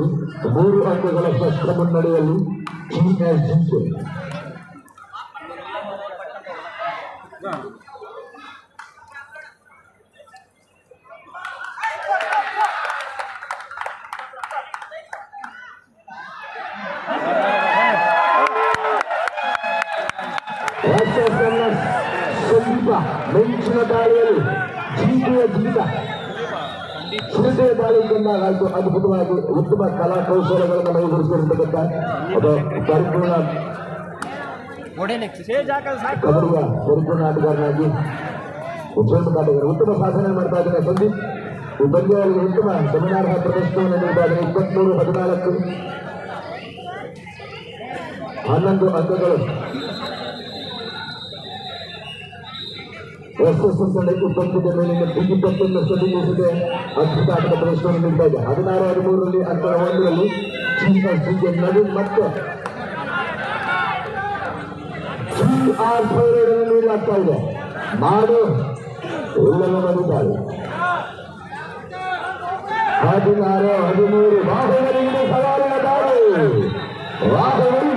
3 ಅಂಕಗಳ ಸ್ಪಷ್ಟ ಮುನ್ನಡೆಯಲ್ಲಿ ಜಿಂಕೆ. ಸಂಗೀತ ಮೆಂಚಿನ ದಾಳಿಯಲ್ಲಿ ಜೀತೆಯ ಜೀತ ಚಿರತೆಯ ದಾಳಿ ಬಂದಾಗಾಯ್ತು. ಅದ್ಭುತವಾಗಿ ಉತ್ತಮ ಕಲಾ ಕೌಶಲಗಳನ್ನು ಮೈಗೂಡಿಸಿರ್ತಕ್ಕಂಥ ಅದು ಪರಿಪೂರ್ಣ ಕಬಡ್ಡಿಯ ಪರಿಪೂರ್ಣ ಆಟಗಾರನಾಗಿ ಆಟಗಾರ ಉತ್ತಮ ಸಾಧನೆ ಮಾಡ್ತಾ ಇದ್ದಾನೆ ಸಂದೀಪ್. ಈ ಪಂದ್ಯದಲ್ಲಿ ಉತ್ತಮ ಗಮನಾರ್ಹ ಪ್ರದರ್ಶನವನ್ನು ನೀಡ್ತಾ ಇದ್ದಾನೆ. 23-14 11 ಅಂಕಗಳು. ತಂಡಕ್ಕೆ 20 ಮೇಲಿನ ಬಿಗಿಪಟ್ಟನ್ನು ಸಲ್ಲಿಸಿದೆ. ಅದ್ಭುತ ಆಟದ ಪ್ರದರ್ಶನವನ್ನು ನೀಡ್ತಾ ಇದೆ. 16-13 ಅಂಕಗಳ 1ರಲ್ಲಿ ನವೀನ್ ಮತ್ತು ನೀಡಲಾಗ್ತಾ ಇದೆ. ಮಾಡು ಎಲ್ಲವೂ ಬಂದಿದ್ದಾರೆ. 16-13 ಬಾಹುಬಲಿಯಿಂದ ಸವಾಲಿನ ದಾಳಿ. ಬಾಹುಬಲಿ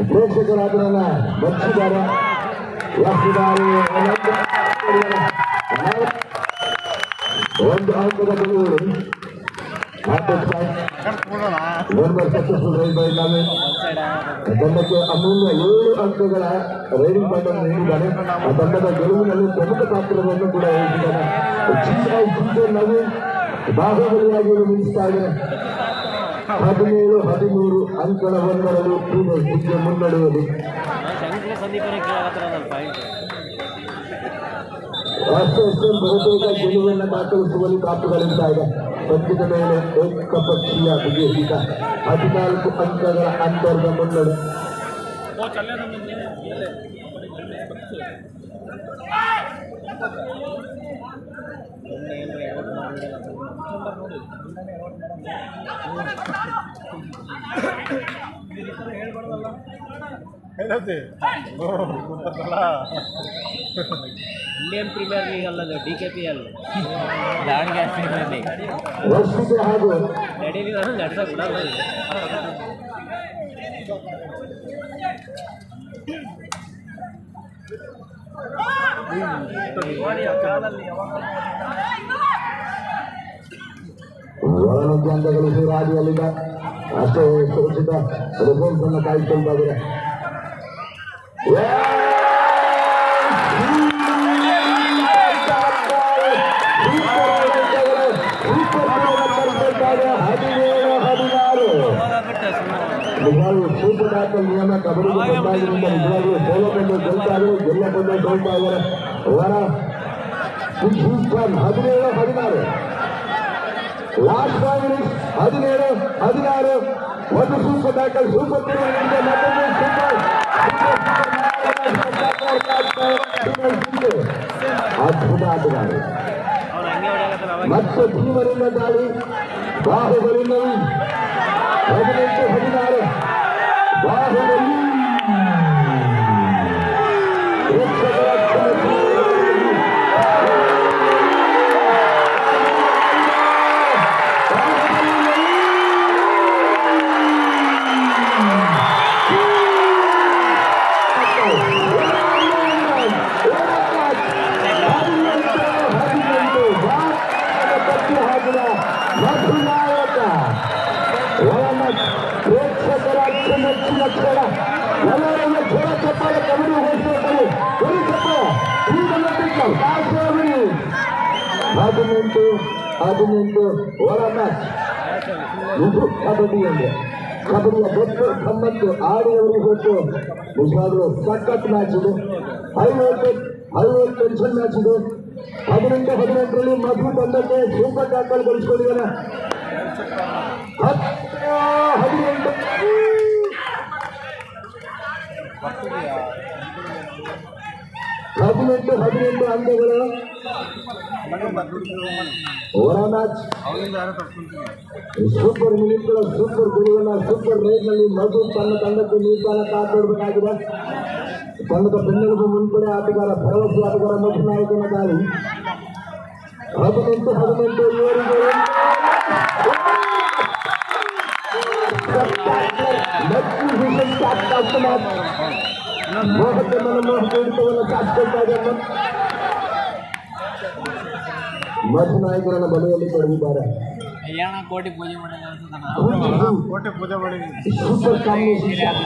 ಪ್ರೇಕ್ಷಕರಾದರನ್ನ ಮೆಚ್ಚಿದ್ದಾರೆ. ಒಂದು ಅಂಕದ Bengaluru successful raid by Naveen. ತಂಡಕ್ಕೆ ಅಮೂಲ್ಯ 7 ಅಂಕಗಳ ರೈಡಿಂಗ್ ಪಾಯಿಂಟ್ ಅನ್ನು ನೀಡಿದ್ದಾನೆ. ಆ ತಂಡದ ಗೆಲುವಿನಲ್ಲಿ ಪ್ರಮುಖ ಪಾತ್ರವನ್ನು ಕೂಡ ವಹಿಸಿದ್ದಾನೆ. ನವೀನ್ ಬಾಹುಬಲಿಯಾಗಿ ಮಿಂಚಿಸ್ತಾ ಇದ್ದಾನೆ. 17-13 ಅಂಕಗಳ 1ರಲ್ಲಿ ಜಿಂಕೆ ಮುನ್ನಡೆಯುವುದು. ಬಹುತೇಕ ಗೆಲುವನ್ನು ದಾಖಲಿಸುವಲ್ಲಿ ಕಾಪುಗಳಿಂದ ಇದೆ. ಪಂದ್ಯದ ಮೇಲೆ ಏಕಪಕ್ಷೀಯ ಬಿಗಿಹಿಡಿತ 14 ಅಂಕಗಳ ಅಂತರದ ಮುನ್ನಡೆ. ಇಂಡಿಯನ್ ಪ್ರೀಮಿಯರ್ ಲೀಗ್ ಅಲ್ಲದು DKPL ದಾವಣಗೆರೆ ಪ್ರೀಮಿಯರ್ ಲೀಗ್ ವರ್ಷಕ್ಕೆ ಹಾಗೂ ನಡೀಲಿಲ್ಲ ನಡೆಸೋಕೆ ಬಿಡಲ್ಲ. ಒಳನುಗ್ಗಿ ಅಂಕಗಳು ರಾಜಿಯಲ್ಲಿದ್ದ ಅಷ್ಟೇ ಸುರಕ್ಷಿತ ರಿಸಲ್ಟ್ಸ್ ಅನ್ನು ಕಾಯ್ದುಕೊಳ್ತಾ ಇದ್ದಾರೆ. ನಿಜವಾಗ್ಲೂ ಸೂಪರ್ ದಾಖಲೆ ನಿಯಮ ಕಬಡ್ಡಿ ಬಂದಾಗಿನಿಂದ ನಿಜವಾಗ್ಲೂ ಸೋಲಕೊಂಡು ಗೆಲ್ತಾ ಇದ್ದಾರೆ, ಗೆಲ್ಲಕೊಂಡು ಸೋಲ್ತಾ ಇದ್ದಾರೆ. ಅವರ 17-16 ಲಾಸ್ಟ್ 5 ಮಿನಿಟ್ಸ್ 17-16 ಒಂದು ಸೂಪರ್ ದಾಖಲೆ ಸೂಪರ್ ಮತ್ತೊಂದು ಸೂಪರ್ ಅದ್ಭುತ ಆಟಗಾರ. ಮತ್ತೆ ಭೀಮರಿಂದ ದಾಳಿ. ಬಾಹುಬಲಿ ನವೀನ್ 18-16 ಬಾಹುಬಲಿ ಪ್ರೇಕ್ಷಕರ ಅಚ್ಚುಮೆಚ್ಚಿನ ಕ್ಷಣ. ಎಲ್ಲರನ್ನ ಕ್ಷಣ ಚಪ್ಪಾಳೆ ಕಬಡ್ಡಿ ಹೋಗಿರ್ತಾರೆ. ಬರೀ ಚಪ್ಪಾಳೆ 18 ಹೊರ ಮ್ಯಾಚ್. ಇದು ಕಬಡ್ಡಿ ಅಂದ್ರೆ ಕಬಡ್ಡಿಯ ಗೊತ್ತು ಗಮ್ಮತ್ತು ಆಡಿಯವರು ಗೊತ್ತು. ನಿಜವಾಗ್ಲೂ ಸಖತ್ ಮ್ಯಾಚ್ ಇದು. ಹೈ ಟೆನ್ಷನ್ ಮ್ಯಾಚ್ ಇದು. 18-18ರಲ್ಲಿ ಮಧು ತಂಡಕ್ಕೆ ಸೂಪರ್ ಟ್ಯಾಕಲ್ ಗಳಿಸ್ಕೊಂಡಿದ್ದಾನೆ. 18 17-16 18 ಅಂಕಗಳು ಓವರ್ ಮ್ಯಾಚ್. ಸೂಪರ್ ಮಿನಿಟ್ಗಳ ಸೂಪರ್ ಗುರಿಗಳ ಸೂಪರ್ ರೇಟ್ನಲ್ಲಿ ಮಧು ತನ್ನ ತಂಡಕ್ಕೆ ನೀರ್ಪಾಲ ಕಾಪಾಡಬೇಕಾಗಿದೆ. ತಂಡದ ಬೆನ್ನೆಲುಬು ಮುನ್ಪಡೆ ಆಟಗಾರ ಭರವಸೆ ಆಟಗಾರ ಮಧು ನಾಯಕನ ದಾಳಿ. 18 ಇವರಿಗೆ ಮೋಹಕ್ಕೆ ಮನಮೋಹಕ ಹಿಡಿತವನ್ನು ಸಾಧಿಸ್ತಾ ಇದ್ದಾರೆ. ಮಧು ನಾಯಕರನ್ನ ಬಲೆಯಲ್ಲಿ ತೊಡಗಿದ್ದಾರೆ. ಕೋಟಿ ಪೂಜೆ ಮಾಡಿದ ಕೋಟೆ ಪೂಜೆ ಮಾಡಿ ಸೂಪರ್ ಕಾಂಬಿನೇಷನ್.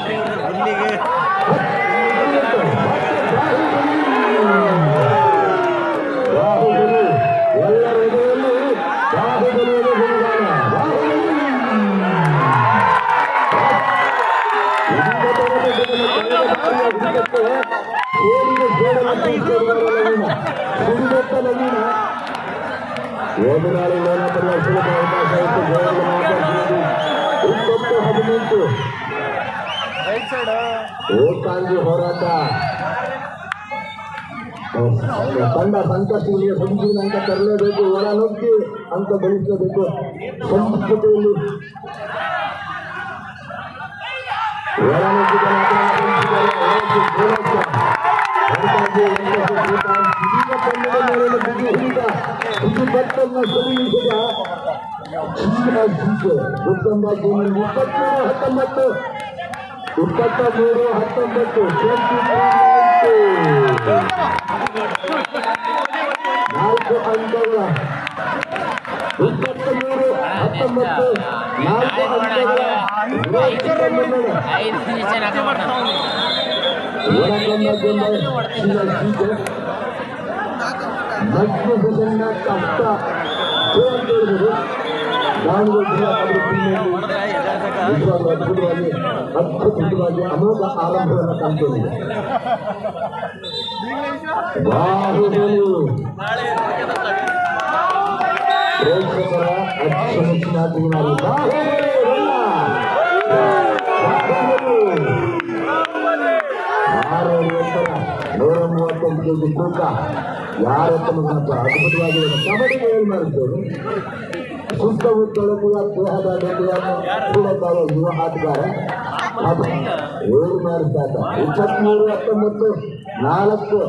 ಬಾಹುಬಲಿ ಎಲ್ಲರ ಎದೆಯಲ್ಲಿ ಬಾಹುಬಲಿಯನ್ನು ಹೊಂದಿದ್ದಾನೆ. ಎದುರಾಳಿ ಪರಿವರ್ತಿಸುವ ಅವಕಾಶ ಇತ್ತು. 18 ಏಕಾಂಗಿ ಹೋರಾಟ. ತಂಡ ಸಂಕಷ್ಟಗಳಿಗೆ ಸಂಜೀವಿನ ಅಂಕ ತರಲೇಬೇಕು. ಒಳ ನುಗ್ಗಿ ಅಂಕ ಗಳಿಸಲೇಬೇಕು. ಸಂಸ್ಕೃತಿಯಲ್ಲಿ ಒಳ ನುಗ್ಗಿದ ನಾಲ್ಕು ಅಂಕಗಳ 23 19 ನಾಲ್ಕು ಅಂಕಗಳ ಮಧ್ಯದಿಂದ ಕಷ್ಟ ಅದ್ಭುತವಾಗಿ ಅಮೋಘ ಆರಂಭವನ್ನು ಕಂಡುಕೊಂಡಿದೆ. ಬಾಹುಬಲಿ ಪ್ರೇಕ್ಷಕರ ಅಚ್ಚುಮೆಚ್ಚಿನ ಅಭಿಮಾನಿ. ಎತ್ತರ 135 ಕೆಜಿ ತೂಕ. ಯಾರೊತ್ತನ್ನು ಮಾತ್ರ ಅದ್ಭುತವಾಗಿ ಕಬಡ್ಡಿ ಮೇಲ್ ಮಾಡುತ್ತೇವೆ. ಸುತ್ತಮು ತೊಳಗುವ ದೇಹದ ಗತಿಯನ್ನು ಕೂಡುತ್ತಾರೆ ಯುವ ಆಟಗಾರ. ಏಳು ಮಾರುತ್ತಾಟ 23-19 4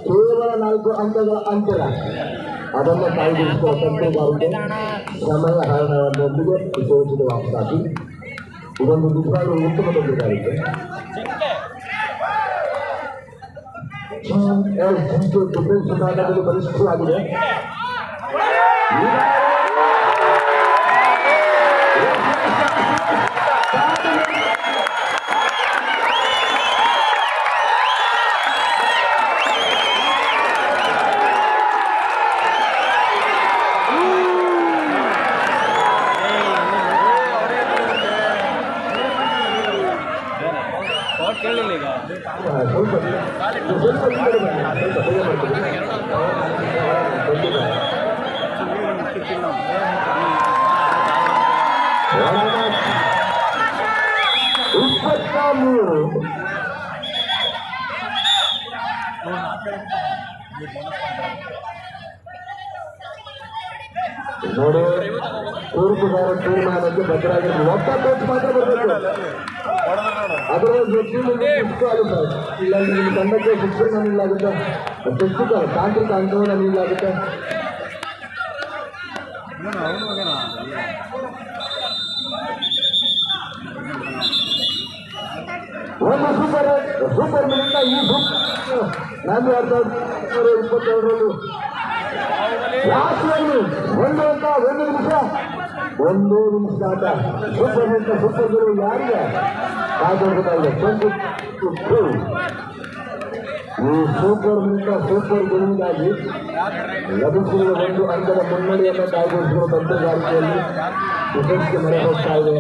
ಕೇವಲ 4 ಅಂಕಗಳ ಅಂತರ. ಅದನ್ನು ಕಾಯ್ದಿರಿಸುವ ತಂತ್ರಗಾರಿಕೆ ಸಮಯ ಹರಣವನ್ನೊಂದಿಗೆ ವಿಶೇಷಿತ ವಾಪಸಾಗಿ ಇದೊಂದು ನಿಜವಾಗ್ಲೂ ಉತ್ತಮ ತಂತ್ರಗಾರಿಕೆ. ಡಿಫೆನ್ಸ್ ವಿಭಾಗದಲ್ಲಿ ಬಲಿಷ್ಠವಾಗಿದೆ. ಕೇಳಿಲ್ಲ ಈಗ ಸ್ವಲ್ಪ ನೋಡಿ ತೂರ್ಪುಗಾರ ತೀರ್ಮಾನಕ್ಕೆ ಭದ್ರಾಗಿರ್ಬೋದು. ಒಬ್ಬ ಕೋಚ್ ಮಾತ್ರ ಬರಬೇಕು. ಅದರ ಜೊತೆಗೆ ಇಲ್ಲ ನಿಮ್ಮ ತಂಡಕ್ಕೆ ಶಿಕ್ಷಣ ನೀಡಲಾಗುತ್ತೆ. ಟೆಕ್ನಿಕಲ್ ತಾಂತ್ರಿಕ ಅಂಕವನ್ನು ನೀಡಲಾಗುತ್ತೆ. ಒಂದು ಸೂಪರ್ ಮಿನಿಟ್ ಈ ನಾನು 2022 ಲಾಸ್ಟ್ನಲ್ಲಿ 1 ನಿಮಿಷ ಆಟ. ಸೂಪರ್ ಮಿನಿಟ್ ಸೂಪರ್ ಗುರು ಯಾರಿಗೆ ಕಾಯ್ದೊಡ್ಬೇಕಾಗಿದೆ. ಈ ಸೂಪರ್ ಮಿನಿಟ್ ಸೂಪರ್ ಗುರುವಿಗಾಗಿ ಲಭಿಸಿರುವ 1 ಅಂಕದ ಮುನ್ನಡೆಯನ್ನು ಕಾಯ್ದಿರಿಸುವ ತಂತ್ರಗಾರಿಕೆಯಲ್ಲಿ ಡಿಫೆನ್ಸ್ಗೆ ಮರೆ ಹೋಗ್ತಾ ಇದೆ.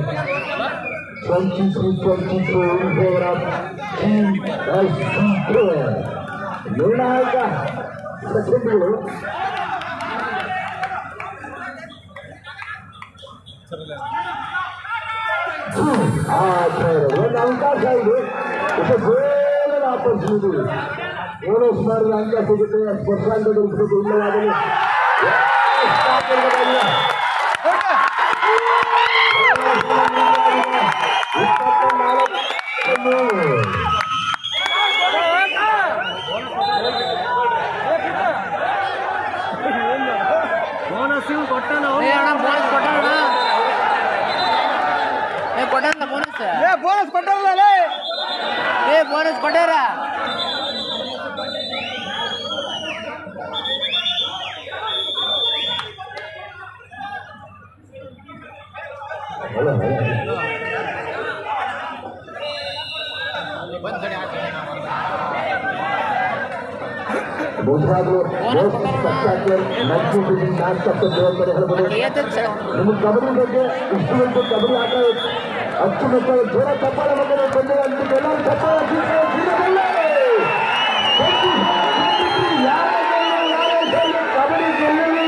23-22 in favor of Team SC. ನಿರ್ಣಾಯಕ ಸೆಕೆಂಡ್ಗಳು. ಒಂದು ಅವಕಾಶ ಇದೆ. Golden opportunity. ಬೋನಸ್ ಮಾಡಿದ ಅಂಕ ಸಿಗುತ್ತೆ, ಸ್ಪರ್ಶಾಂಕ ಗಳಿಸಬೇಕು. ಇಲ್ಲವಾಗಲಿ ಬೋನಸ್ ಕೊಟ್ಟಣ ಬೋನಸ್ ಕೊಟ್ಟಣ ಕೊಟ್ಟಲ್ಲ ಬೋನಸ್ ಬೋನಸ್ ಕೊಟ್ಟಲ್ಲ ಬೋನಸ್ ಕೊಟ್ಟಾರ. ನಿಮಗೆ ಕಬಡ್ಡಿ ಬಗ್ಗೆ ಇಷ್ಟು ಕಬಡ್ಡಿ ಆಟ ಅಚ್ಚುಮೆಚ್ಚ ಜೋರ ಚಪ್ಪಾಳೆ ಬಗ್ಗೆ ಬಂದೆ ಅಂತ ಎಲ್ಲರೂ ಚಪ್ಪಾಳೆ ಕಬಡ್ಡಿ ಗೆಲ್ಲಲು